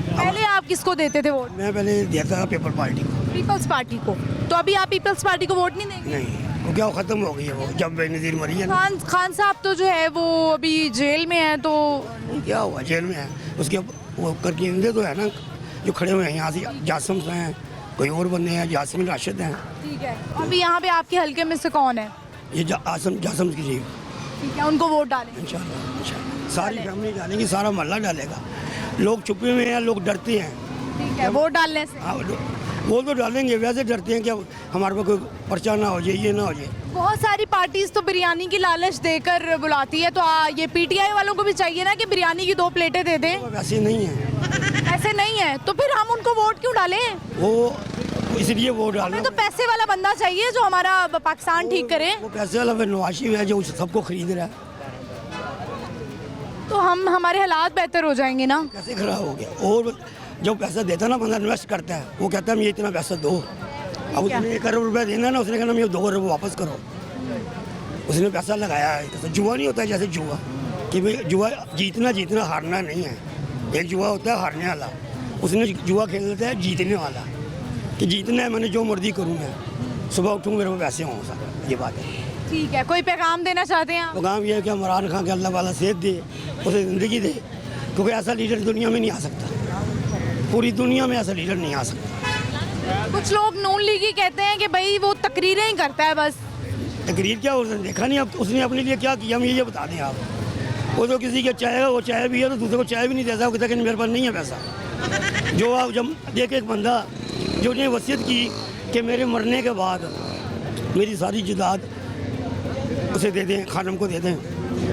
पहले आप किसको देते थे वोट? मैं पहले देता था पीपल पार्टी को। पीपल्स पार्टी को। तो अभी आप पीपल्स पार्टी को वोट नहीं देंगे? नहीं, वो क्या ख़त्म हो गई है वो, जब बेनज़ीर मरी है ना। खान साहब तो जो है वो अभी जेल में है, तो क्या हुआ, जेल में है, उसके वो करके इंदे तो है ना, जो खड़े हुए हैं यहाँ से, जासम से हैं, कोई और बंदे हैं, जासम राशिद हैं। ठीक है, अभी यहाँ पे आपके हल्के में से कौन है? ये जासम की जीव, ठीक है, उनको वोट डालें। इंशाल्लाह सारी फैमिली डालेंगी, सारा मोहल्ला डालेगा। लोग छुपे हुए हैं, लोग डरते हैं। ठीक है, वोट डालने से। हाँ, वो तो डालेंगे, वैसे डरते हैं कि हमारे पास कोई पर्चा ना हो जाए, ये ना हो जाए। बहुत सारी पार्टीज तो बिरयानी की लालच देकर बुलाती है, तो ये पीटीआई वालों को भी चाहिए ना कि बिरयानी की 2 प्लेटें दे दें। वैसे नहीं है, ऐसे नहीं है तो फिर हम उनको वोट क्यों डालें? वो इसलिए वोट डालना। हमें तो पैसे वाला बंदा चाहिए जो हमारा पाकिस्तान ठीक करे। वो पैसे वाला फिर नवाज शरीफ है जो सबको खरीद रहा है। तो हमारे हालात बेहतर हो जाएंगे ना। कैसे खराब हो गया? और जो पैसा देता ना, बंदा इन्वेस्ट करता है, वो कहता है मैं इतना पैसा दो। अब उसने 1 करोड़ रुपया देना ना, उसने कहना मैं 2 करोड़ वापस करो। उसने पैसा लगाया है, तो जुआ नहीं होता है जैसे जुआ, कि भाई जुआ जीतना हारना नहीं है। एक जुआ होता है हारने वाला, उसने जुआ खेल लेता है जीतने वाला, कि जीतना है, मैंने जो मर्जी करूँ, मैं सुबह उठूँ मेरे को पैसे हों सर, ये बात है। ठीक है, कोई पैगाम देना चाहते हैं आप? पैगाम ये है कि इमरान खान के अल्लाह वाला सेहत दे, उसे ज़िंदगी दे, क्योंकि ऐसा लीडर दुनिया में नहीं आ सकता, पूरी दुनिया में ऐसा लीडर नहीं आ सकता। कुछ लोग नून लीगी कहते हैं कि भाई वो तकरीरें ही करता है बस। तकरीर क्या, उसने देखा नहीं, अब उसने अपने लिए क्या किया, हम ये बता दें आप। वो तो किसी के चाय है, वो चाय भी है, तो दूसरे को चाय भी नहीं देता, वो कहता कि मेरे पास नहीं है पैसा। जो आप जब देख एक बंदा जो ने वसीयत की कि मेरे मरने के बाद मेरी सारी जायदाद उसे दे दें, खानम को दे दें,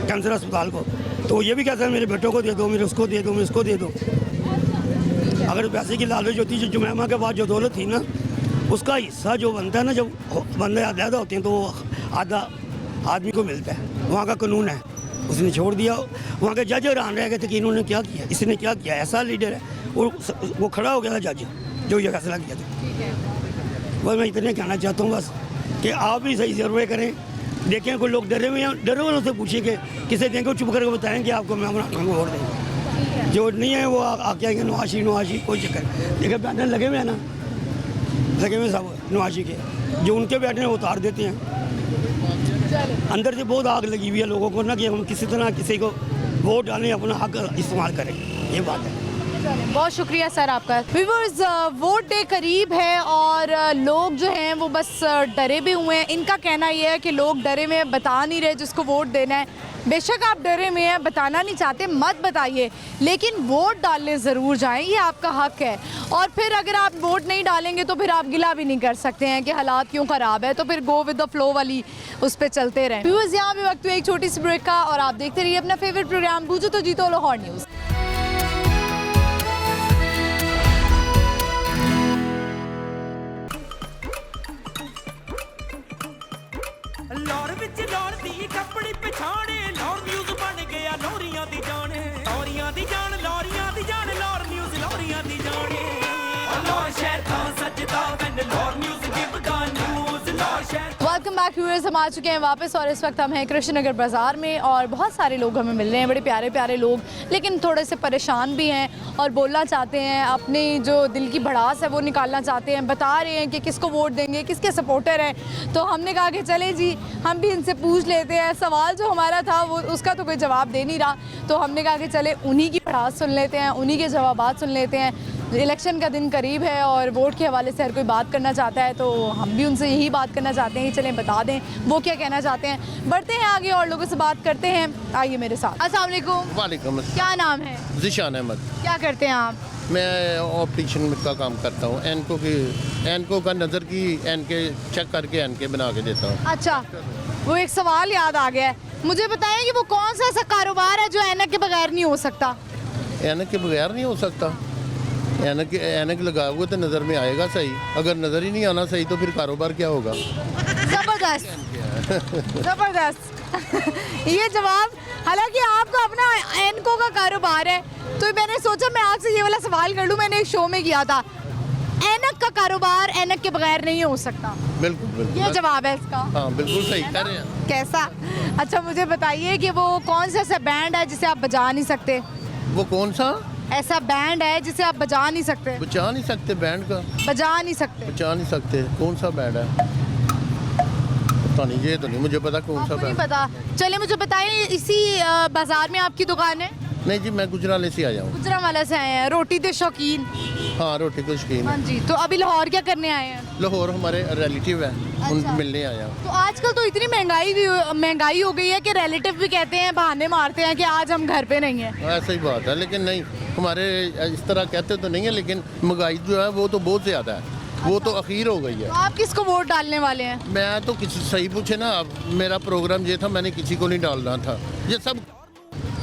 कैंसर अस्पताल को, तो ये भी कहता है मेरे बेटों को दे दो, मेरे उसको दे दो, मेरे उसको दे दो। अगर पैसे की लालच होती, जो जुमैमा के बाद जो दौलत थी ना, उसका हिस्सा जो बनता है ना, जब बंदे आधा होते हैं तो वो आधा आदमी को मिलता है, वहाँ का कानून है। उसने छोड़ दिया, वहाँ के जज हैरान रह गए थे कि इन्होंने क्या किया, इसने क्या किया, ऐसा लीडर है। और वो खड़ा हो गया था जज जो ये फैसला किया था। बस मैं इतने कहना चाहता हूँ बस कि आप भी सही सर्वे करें, देखें कोई लोग डरे हुए हैं, डरे हुए से पूछिए कि किसे देंगे, चुप करके बताएंगे आपको मैं इमरान खान को वोट देंगे। जो नहीं है वो आके आएंगे नवाशी कोई चक्कर। देखिए बैनर लगे हुए हैं ना, लगे हुए सब नवाशी के, जो उनके बैठे उतार देते हैं। अंदर से बहुत आग लगी हुई है लोगों को ना, कि हम किसी तरह किसी को वोट डालें, अपना हक इस्तेमाल करें, ये बात है। बहुत शुक्रिया सर आपका। व्यूअर्स, वोट डे करीब है और लोग जो हैं वो बस डरे भी हुए हैं। इनका कहना ये है कि लोग डरे हुए हैं, बता नहीं रहे जिसको वोट देना है। बेशक आप डरे हुए हैं, बताना नहीं चाहते, मत बताइए, लेकिन वोट डालने ज़रूर जाएं, ये आपका हक है। और फिर अगर आप वोट नहीं डालेंगे तो फिर आप गिला भी नहीं कर सकते हैं कि हालात क्यों ख़राब है, तो फिर गो विद द फ्लो वाली उस पर चलते रहें। व्यूअर्स, यहाँ भी वक्त हुआ एक छोटी सी ब्रेक का, और आप देखते रहिए अपना फेवरेट प्रोग्राम बूझो तो जीतो लाहौर न्यूज़। ਲਾਹੌਰ ਵਿੱਚ ਲਾਹੌਰ ਦੀ ਕੱਪੜੀ ਪਛਾਣੇ ਲਾਹੌਰ ਨਿਊਜ਼ ਬਣ ਗਿਆ ਲੋਰੀਆਂ ਦੀ ਜਾਣੇ ਲੋਰੀਆਂ ਦੀ ਜਾਣ ਲੋਰੀਆਂ ਦੀ ਜਾਣ ਲਾਹੌਰ ਨਿਊਜ਼ ਲੋਰੀਆਂ ਦੀ ਜਾਣੇ ਲਾਹੌਰ ਸ਼ਹਿਰ ਤਾਂ ਸੱਜਦਾ ਵੈਨ ਲਾਹੌਰ ਨਿਊਜ਼ ਗਿਵ ਗਾ ਨਿਊਜ਼ ਲਾਹੌਰ शहर। वेलकम बैक व्यूअर्स, हम आ चुके हैं वापस और इस वक्त हम हैं कृष्ण नगर बाज़ार में और बहुत सारे लोग हमें मिल रहे हैं, बड़े प्यारे प्यारे लोग, लेकिन थोड़े से परेशान भी हैं और बोलना चाहते हैं, अपनी जो दिल की भड़ास है वो निकालना चाहते हैं, बता रहे हैं कि किसको वोट देंगे, किसके सपोर्टर हैं। तो हमने कहा कि चले जी हम भी इनसे पूछ लेते हैं। सवाल जो हमारा था वो उसका तो कोई जवाब दे नहीं रहा, तो हमने कहा कि चले उन्हीं की भड़ास सुन लेते हैं, उन्हीं के जवाबात सुन लेते हैं। इलेक्शन का दिन करीब है और वोट के हवाले से हर कोई बात करना चाहता है, तो हम भी उनसे यही बात करना चाहते हैं कि चलें बता दें वो क्या कहना चाहते हैं। बढ़ते हैं आगे और लोगों से बात करते हैं, आइए मेरे साथ। अस्सलाम वालेकुम। वालेकुम अस्सलाम। क्या नाम है? ज़ीशान अहमद। क्या करते हैं आप? मैं ऑप्टिशियन का काम करता हूँ। एनको का नज़र की एनके चेक करके एनके बना के देता हूँ। अच्छा, वो एक सवाल याद आ गया है, मुझे बताएं कि वो कौन सा ऐसा कारोबार है जो ऐनक के बगैर नहीं हो सकता? एनक के बगैर नहीं हो सकता। एनक लगाए हुए तो नज़र में आएगा सही, अगर नज़र ही नहीं आना सही तो फिर कारोबार क्या होगा? ज़बरदस्त ज़बरदस्त ये जवाब। हालांकि आपका अपना एनको का कारोबार है, तो मैंने सोचा मैं आपसे ये वाला सवाल कर लूँ। मैंने एक शो में किया था, ऐनक का कारोबार ऐनक के बगैर नहीं हो सकता। बिल्कुल बिल्कुल, ये जवाब है इसका। हाँ बिल्कुल सही कह रहे हैं। कैसा? अच्छा, मुझे बताइए कि वो कौन सा ऐसा बैंड है जिसे आप बजा नहीं सकते? वो कौन सा ऐसा बैंड है जिसे आप बजा नहीं सकते? बचा नहीं सकते? बैंड का बजा नहीं सकते? बचा नहीं सकते? कौन सा बैंड है? पता नहीं, ये तो नहीं मुझे पता कौन सा आपको नहीं बैंड। पता? चलिए मुझे बताइए, इसी बाजार में आपकी दुकान है? नहीं जी, मैं गुजराले से आया हूँ। गुजरांवाला से आए हैं, रोटी के शौकीन? हाँ, रोटी को शौकीन हाँ है। जी। तो अभी लाहौर क्या करने आए हैं? लाहौर हमारे रिलेटिव है, उन अच्छा। मिलने आया हूँ। तो आजकल तो इतनी महंगाई हो गई है कि रिलेटिव भी कहते हैं, बहाने मारते हैं कि आज हम घर पे नहीं हैं। ऐसा ही बात है, लेकिन नहीं, हमारे इस तरह कहते तो नहीं है, लेकिन महंगाई जो है वो तो बहुत ज़्यादा है, वो तो अखीर हो गई है। तो आप किसको वोट डालने वाले हैं? मैं तो किसी सही पूछे ना आप, मेरा प्रोग्राम ये था, मैंने किसी को नहीं डालना था ये सब।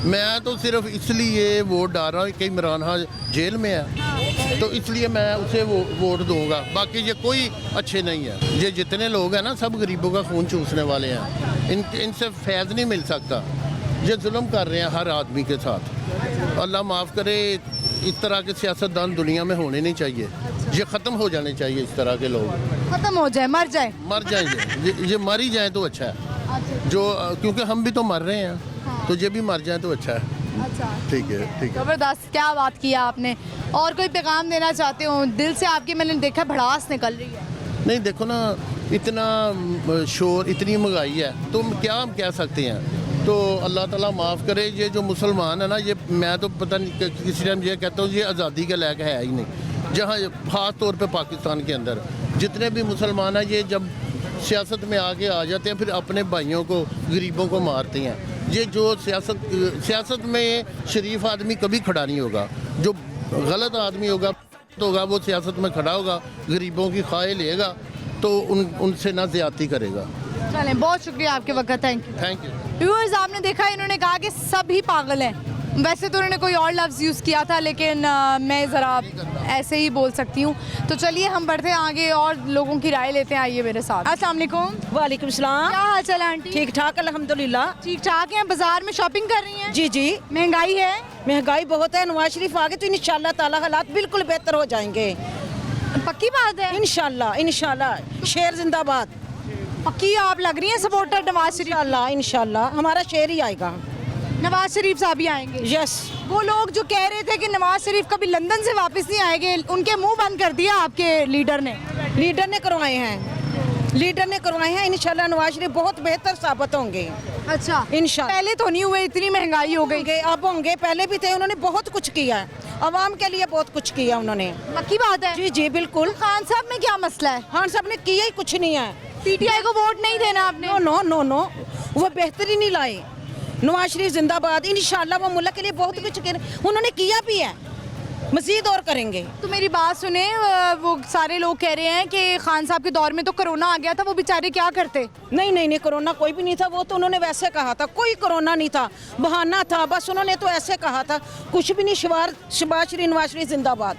मैं तो सिर्फ इसलिए वोट डाल रहा हूँ कि इमरान खान जेल में है, तो इसलिए मैं उसे वोट दूंगा। बाकी ये कोई अच्छे नहीं है। ये जितने लोग हैं ना, सब गरीबों का खून चूसने वाले हैं। इनसे फैज़ नहीं मिल सकता। ये जुल्म कर रहे हैं हर आदमी के साथ। अल्लाह माफ़ करे, इस तरह के सियासतदान दुनिया में होने नहीं चाहिए। ये ख़त्म हो जाने चाहिए इस तरह के लोग। खत्म हो जाए, मर जाए? मर जाएंगे, ये मर ही जाए तो अच्छा है। जो क्योंकि हम भी तो मर रहे हैं, तो ये भी मर जाए तो अच्छा है। अच्छा, ठीक है, ठीक है। ज़बरदस्त, क्या बात किया आपने। और कोई पैगाम देना चाहते हो दिल से? आपकी मैंने देखा भड़ास निकल रही है। नहीं, देखो ना, इतना शोर, इतनी महंगाई है, तो क्या हम कह सकते हैं। तो अल्लाह ताला माफ़ करे। ये जो मुसलमान है ना, ये मैं तो पता नहीं किसी टाइम ये कहता हूँ, ये आज़ादी के लायक है ही नहीं। जहाँ ख़ास तौर पे पाकिस्तान के अंदर जितने भी मुसलमान हैं, ये जब सियासत में आगे आ जाते हैं, फिर अपने भाइयों को, गरीबों को मारते हैं। ये जो सियासत में शरीफ आदमी कभी खड़ा नहीं होगा। जो गलत आदमी होगा वो सियासत में खड़ा होगा, गरीबों की ख्वाहिश लेगा, तो उनसे ना ज़्यादती करेगा। चलें, बहुत शुक्रिया आपके वक्त, thank you. Thank you. Viewers, आपने देखा इन्होंने कहा कि सभी पागल हैं। वैसे तो उन्होंने कोई और लफ्ज़ यूज़ किया था, लेकिन मैं ज़रा ऐसे ही बोल सकती हूँ। तो चलिए हम बढ़ते हैं आगे और लोगों की राय लेते हैं, आइए मेरे साथ। अस्सलाम वालेकुम। वालेकुम सलाम। क्या हाल चाल है आंटी? ठीक ठाक अल्हम्दुलिल्लाह। ठीक ठाक है। बाजार में शॉपिंग कर रही हैं? जी जी। महंगाई है? महंगाई बहुत है। नवाज शरीफ आ गए तो इंशाल्लाह ताला हालात बिल्कुल बेहतर हो जाएंगे। पक्की बात है? इंशाल्लाह इंशाल्लाह। शेर जिंदाबाद। पक्की आप लग रही हैं सपोर्टर नवाज शरीफ? इंशाल्लाह इंशाल्लाह हमारा शेर ही आएगा। नवाज शरीफ साहब ही आएंगे? यस। वो लोग जो कह रहे थे कि नवाज शरीफ कभी लंदन से वापस नहीं आएंगे, उनके मुंह बंद कर दिया आपके लीडर ने? लीडर ने करवाए हैं, लीडर ने करवाए हैं। इंशाल्लाह नवाज शरीफ बहुत बेहतर साबित होंगे। अच्छा, इंशाल्लाह। पहले तो नहीं हुए, इतनी महंगाई हो गई। अब होंगे, पहले भी थे। उन्होंने बहुत कुछ किया है, आवाम के लिए बहुत कुछ किया उन्होंने। पक्की बात है? जी जी बिल्कुल। खान साहब में क्या मसला है? खान साहब ने किया ही कुछ नहीं है। पीटीआई को वोट नहीं देना आपने? नो नो नो नो, वो बेहतरी नहीं लाए। नवाज शरीफ जिंदाबाद। इंशाल्लाह वो मुल्क के लिए बहुत कुछ उन्होंने किया भी है, मजीद और करेंगे। तो मेरी बात सुने, वो सारे लोग कह रहे हैं कि खान साहब के दौर में तो कोरोना आ गया था, वो बेचारे क्या करते? नहीं नहीं नहीं, कोरोना कोई भी नहीं था। वो तो उन्होंने वैसे कहा था, कोई कोरोना नहीं था, बहाना था बस। उन्होंने तो ऐसे कहा था, कुछ भी नहीं। शहबाज शरीफ नवाज शरीफ जिंदाबाद।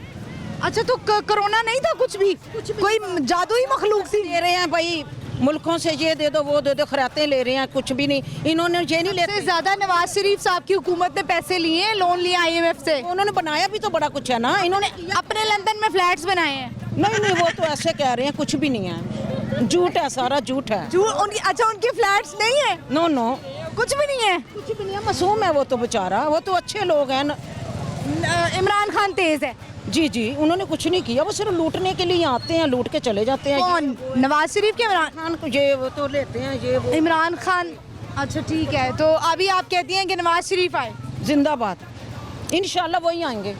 अच्छा, तो कोरोना नहीं था कुछ भी? कोई जादुई मखलूक सी दे रहे हैं भाई, मुल्कों से ये दे दो वो दे दो, खरातें ले रहे हैं, कुछ भी नहीं। इन्होंने ये नहीं लेते। ज्यादा नवाज शरीफ साहब की हुकूमत ने पैसे लिए, लोन लिए IMF से। उन्होंने बनाया भी तो बड़ा कुछ है ना। इन्होंने अपने लंदन में फ्लैट्स बनाए हैं। नहीं नहीं, वो तो ऐसे कह रहे हैं, कुछ भी नहीं है, झूठ है, सारा झूठ है। अच्छा, उनके फ्लैट्स नहीं है? नो नो, कुछ भी नहीं है? कुछ भी नहीं है। मासूम है वो तो बेचारा, वो तो अच्छे लोग हैं। इमरान खान तेज है? जी जी, उन्होंने कुछ नहीं किया, वो सिर्फ लूटने के लिए आते हैं, लूट के चले जाते हैं। कौन? नवाज शरीफ के? इमरान खान को ये वो तो लेते हैं, ये वो। इमरान खान। अच्छा ठीक है, तो अभी आप कहती हैं कि नवाज शरीफ आए? जिंदाबाद। इंशाल्लाह वही आएंगे।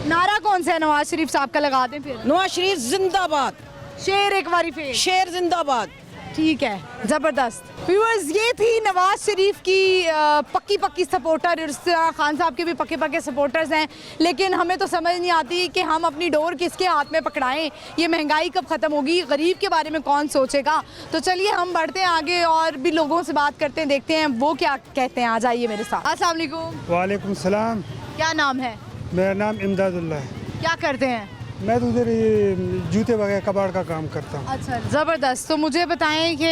नारा कौन सा है नवाज शरीफ साहब का, लगा दें फिर। नवाज शरीफ जिंदाबाद, शेर एक बारी फिर। शेर जिंदाबाद। ठीक है, जबरदस्त। व्यूअर्स, ये थी नवाज शरीफ की पक्की पक्की सपोर्टर। इमरान खान साहब के भी पक्के पक्के सपोर्टर्स हैं, लेकिन हमें तो समझ नहीं आती कि हम अपनी डोर किसके हाथ में पकड़ाएं। ये महंगाई कब ख़त्म होगी, गरीब के बारे में कौन सोचेगा। तो चलिए हम बढ़ते हैं आगे और भी लोगों से बात करते हैं, देखते हैं वो क्या कहते हैं। आ जाइए मेरे साथ। अस्सलाम वालेकुम। वालेकुम सलाम। क्या नाम है? मेरा नाम इमदादुल्ला है। क्या करते हैं? मैं तो उधर ये जूते वगैरह कबाड़ का काम करता हूँ। अच्छा, ज़बरदस्त। तो मुझे बताएं कि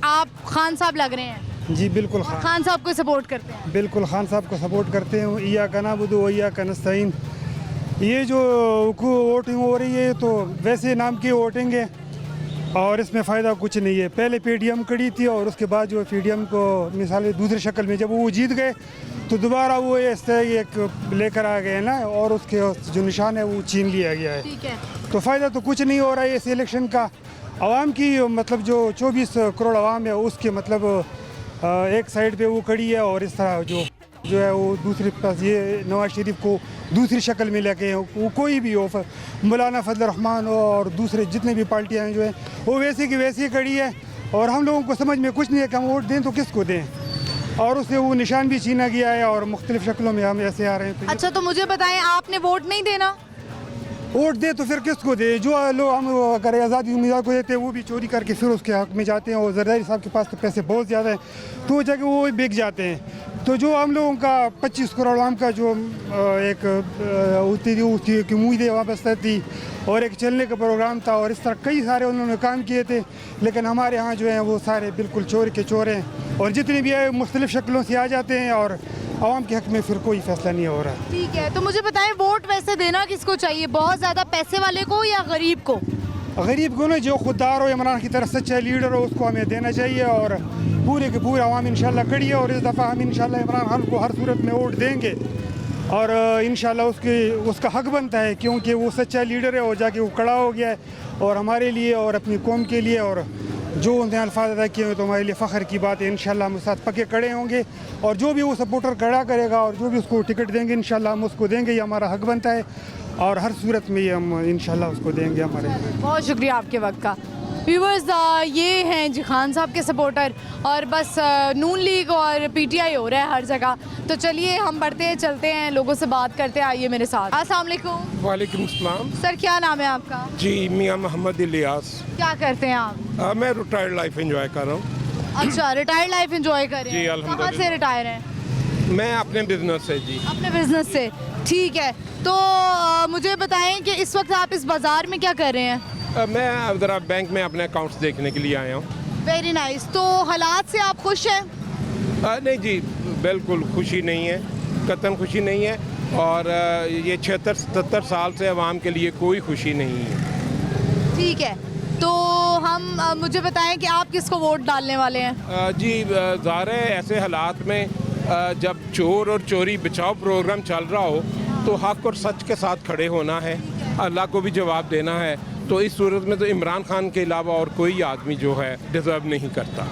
आप खान साहब लग रहे हैं। जी बिल्कुल। खान साहब को सपोर्ट करते हैं? बिल्कुल खान साहब को सपोर्ट करते हैं। इया का नाबुदु व इया का नस्तईन। ये जो वोटिंग हो रही है तो वैसे नाम की वोटिंग है और इसमें फ़ायदा कुछ नहीं है। पहले पीडीएम कड़ी थी और उसके बाद जो पीडीएम को मिसाल दूसरी शक्ल में जब वो जीत गए तो दोबारा वो इस तरह एक लेकर आ गए ना, और उसके जो निशान है वो छीन लिया गया है। ठीक है। तो फ़ायदा तो कुछ नहीं हो रहा है इस इलेक्शन का। आवाम की मतलब जो 24 करोड़ आवाम है उसके मतलब एक साइड पे वो खड़ी है, और इस तरह जो है वो दूसरे पास ये नवाज शरीफ को दूसरी शक्ल में लेके हैं। वो कोई भी हो, मौलाना फजल रहमान हो और दूसरे जितने भी पार्टियाँ हैं जो है वो वैसे की वैसी खड़ी है, और हम लोगों को समझ में कुछ नहीं है कि हम वोट दें तो किसको दें, और उससे वो निशान भी छीना गया है और मुख्तलिफ शक्लों में हम ऐसे आ रहे हैं। अच्छा, तो मुझे बताएं, आपने वोट नहीं देना? वोट दे तो फिर किसको दे? जो लोग हम अगर आज़ादी उम्मीदवार को देते हैं वो भी चोरी करके फिर उसके हक में जाते हैं, और जरदारी साहब के पास तो पैसे बहुत ज़्यादा हैं तो वो जगह वो बिक जाते हैं। तो जो हम लोगों का 25 करोड़ आम का जो एक उसकी उम्मीदें वापस थी और एक चलने का प्रोग्राम था, और इस तरह कई सारे उन्होंने काम किए थे, लेकिन हमारे यहाँ जो हैं वो सारे बिल्कुल चोर के चोर हैं, और जितने भी है मुख्तलिफ शक्लों से आ जाते हैं और आवाम के हक में फिर कोई फैसला नहीं हो रहा। ठीक है, तो मुझे बताएं, वोट वैसे देना किसको चाहिए, बहुत ज़्यादा पैसे वाले को या गरीब को? गरीब को ना, जो खुददार हो, इमरान की तरह सच्चा लीडर हो, उसको हमें देना चाहिए, और पूरे के पूरे आवाम इंशाल्लाह खड़ी है, और इस दफ़ा हम इंशाल्लाह इमरान खान को हर सूरत में वोट देंगे, और इंशाल्लाह उसका हक बनता है, क्योंकि वो सच्चा लीडर है और जाके वो खड़ा हो गया है, और हमारे लिए और अपनी कौम के लिए, और जो उन्हें अल्फाज अदा किए हैं तो हमारे लिए फ़ख्र की बात है। इंशाल्लाह हम साथ पक्के खड़े होंगे, और जो भी वो सपोर्टर खड़ा करेगा और जो भी उसको टिकट देंगे इंशाल्लाह हम उसको देंगे, ये हमारा हक बनता है, और हर सूरत में ये हम इंशाल्लाह उसको देंगे। हमारे बहुत शुक्रिया आपके वक्त का। व्यूवर्स, ये हैं जी खान साहब के सपोर्टर, और बस नून लीग और पीटीआई हो रहा है हर जगह। तो चलिए हम बढ़ते हैं, चलते हैं, लोगों से बात करते हैं। आइए मेरे साथ। अस्सलाम वालेकुम। वालेकुम सलाम। सर, क्या नाम है आपका? जी, मियाँ मोहम्मद इलियास। क्या करते हैं आप? मैं रिटायर्ड लाइफ एंजॉय कर रहा हूँ। अच्छा, रिटायर्ड लाइफ एंजॉय कर रहे जी, हैं। अल्हम्दुलिल्लाह। कहाँ से रिटायर हैं? मैं अपने बिजनेस से। जी, अपने बिजनेस से। ठीक है, तो मुझे बताएं कि इस वक्त आप इस बाज़ार में क्या कर रहे हैं? मैं ज़रा बैंक में अपने अकाउंट्स देखने के लिए आया हूँ। Very nice. तो हालात से आप खुश हैं? नहीं जी, बिल्कुल खुशी नहीं है, कतई खुशी नहीं है, और ये 76-77 साल से अवाम के लिए कोई खुशी नहीं है। ठीक है, तो हम मुझे बताएं कि आप किसको वोट डालने वाले हैं? जी, ज़ाहिर है ऐसे हालात में जब चोर और चोरी बचाओ प्रोग्राम चल रहा हो तो हक और सच के साथ खड़े होना है, अल्लाह को भी जवाब देना है। तो इस सूरत में तो इमरान खान के अलावा और कोई आदमी जो है डिज़र्व नहीं करता।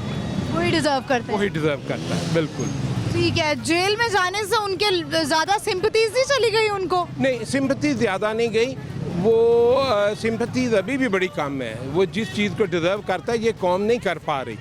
वही डिज़र्व करते हैं? वही डिज़र्व करता है, बिल्कुल। ठीक है, जेल में जाने से उनके ज़्यादा सिंपथीज नहीं चली गई उनको? नहीं, सिंपथी ज़्यादा नहीं गई, वो सिंपथीज अभी भी बड़ी कम है। वो जिस चीज़ को डिज़र्व करता है ये कौम नहीं कर पा रही।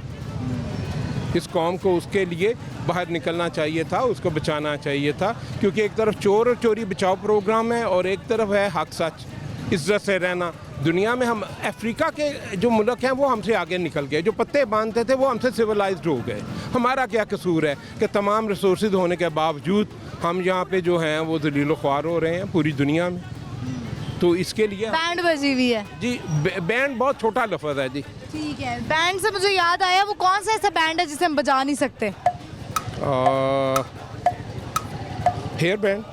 इस कौम को उसके लिए बाहर निकलना चाहिए था, उसको बचाना चाहिए था, क्योंकि एक तरफ चोर और चोरी बचाओ प्रोग्राम है और एक तरफ है हक सच, इज्जत से रहना। दुनिया में हम अफ्रीका के जो मुल्क हैं वो हमसे आगे निकल गए, जो पत्ते बांधते थे वो हमसे सिविलाइज्ड हो गए। हमारा क्या कसूर है कि तमाम रिसोर्सेज होने के बावजूद हम यहाँ पे जो हैं वो ज़लील ख्वार हो रहे हैं पूरी दुनिया में। तो इसके लिए बैंड बजी हुई है जी। बैंड बहुत छोटा लफ्ज़ है जी। ठीक है, बैंड से मुझे याद आया, वो कौन सा ऐसा बैंड है जिसे हम बजा नहीं सकते? Hair band.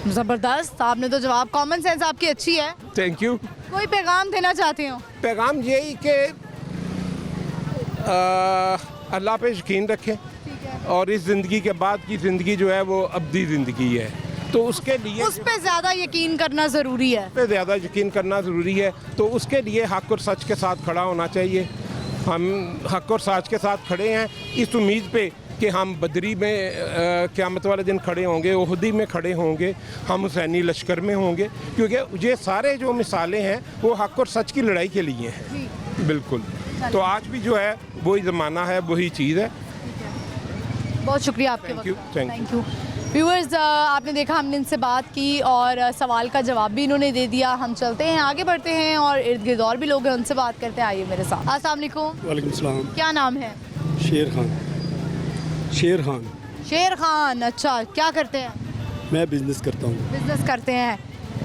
जबरदस्त, आपने तो जवाब, कॉमन सेंस आपकी अच्छी है। Thank you. कोई पैगाम देना चाहते हो? पैगाम यही कि अल्लाह पे यकीन रखें, और इस ज़िंदगी के बाद की ज़िंदगी जो है वो अब्दी ज़िंदगी है, तो उसके लिए उस पे ज़्यादा यकीन करना ज़रूरी है। पे ज़्यादा यकीन करना ज़रूरी है। तो उसके लिए हक और सच के साथ खड़ा होना चाहिए। हम हक और सच के साथ खड़े हैं इस उम्मीद पे कि हम बदरी में क़यामत वाले दिन खड़े होंगे, ओहदी में खड़े होंगे, हम हुसैनी लश्कर में होंगे, क्योंकि ये सारे जो मिसालें हैं वो हक़ और सच की लड़ाई के लिए हैं। बिल्कुल। तो आज भी जो है वही ज़माना है, वही चीज़ है। बहुत शुक्रिया आपके Thank you, वक्त। thank thank you. व्यूअर्स, आपने देखा हमने इनसे बात की और सवाल का जवाब भी इन्होंने दे दिया। हम चलते हैं, आगे बढ़ते हैं और इर्द गिर्द और भी लोग हैं, उनसे बात करते हैं। आइए मेरे साथ। अस्सलाम वालेकुम। वालेकुम सलाम। क्या नाम है? शेर खान। शेर खान। शेर खान, अच्छा, क्या करते हैं? मैं बिज़नेस करता हूँ। बिजनेस करते हैं।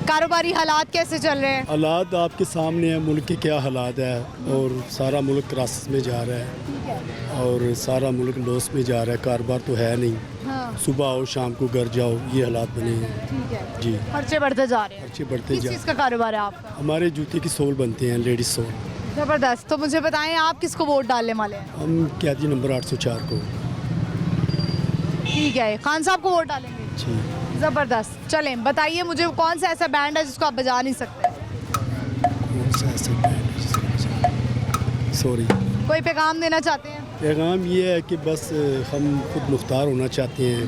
कारोबारी हालात कैसे चल रहे हैं? हालात आपके सामने है, मुल्क के क्या हालात है, और सारा मुल्क क्राइसिस में जा रहा है और सारा मुल्क लॉस में जा रहा है। कारोबार तो है नहीं। हाँ। सुबह आओ शाम को घर जाओ, ये हालात बने हैं। ठीक है जी। खर्चे बढ़ते जा रहे हैं। खर्चे बढ़ते किस जा चीज़ का कारोबार है आपका? हमारे जूते की सोल बनते हैं, लेडीज सोल। ज़बरदस्त। तो मुझे बताएं, आप किसको वोट डालने वाले हैं? हम क्यादी नंबर 804 को। ठीक है, खान साहब को वोट डालेंगे। जी। ज़बरदस्त। चलें, बताइए मुझे कौन सा ऐसा बैंड है जिसको आप बजा नहीं सकते? कौन सा ऐसा सॉरी। कोई पैगाम देना चाहते हैं? पैगाम ये है कि बस हम खुद मुख्तार होना चाहते हैं,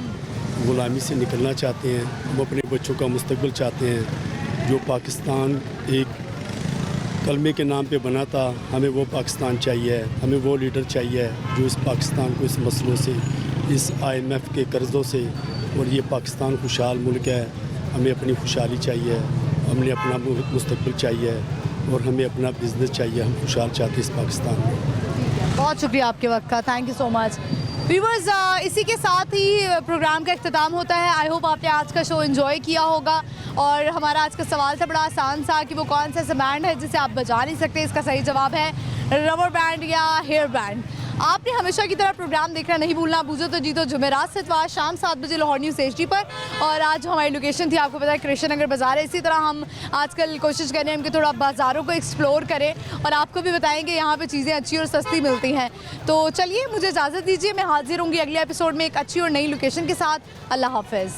ग़ुलामी से निकलना चाहते हैं, हम अपने बच्चों का मुस्तकबिल चाहते हैं। जो पाकिस्तान एक कलमे के नाम पे बना था, हमें वो पाकिस्तान चाहिए, हमें वो लीडर चाहिए जो इस पाकिस्तान को इस मसलों से, इस IMF के कर्ज़ों से, और ये पाकिस्तान खुशहाल मुल्क है, हमें अपनी खुशहाली चाहिए, हमें अपना मुस्तकबिल चाहिए और हमें अपना बिज़नेस चाहिए। हम खुशहाल चाहते हैं इस पाकिस्तान में। बहुत शुक्रिया आपके वक्त का। Thank you so much. Viewers, इसी के साथ ही प्रोग्राम का इख्तिताम होता है। आई होप आपने आज का शो एंजॉय किया होगा और हमारा आज का सवाल था बड़ा आसान सा कि वो कौन सा ऐसा बैंड है जिसे आप बजा नहीं सकते। इसका सही जवाब है रबर बैंड या हेयर बैंड। आपने हमेशा की तरह प्रोग्राम देखना नहीं भूलना। बूझो तो जीतो जुमेरात से इतवार शाम 7 बजे लाहौर न्यूज़ HD पर। और आज हमारी लोकेशन थी, आपको पता है, कृष्ण नगर बाज़ार है। इसी तरह हम आजकल कोशिश कर रहे हैं कि थोड़ा बाज़ारों को एक्सप्लोर करें और आपको भी बताएंगे यहाँ पे चीज़ें अच्छी और सस्ती मिलती हैं। तो चलिए, मुझे इजाज़त दीजिए, मैं हाजिर होंगी अगले एपिसोड में एक अच्छी और नई लोकेशन के साथ। अल्लाह हाफ़िज़।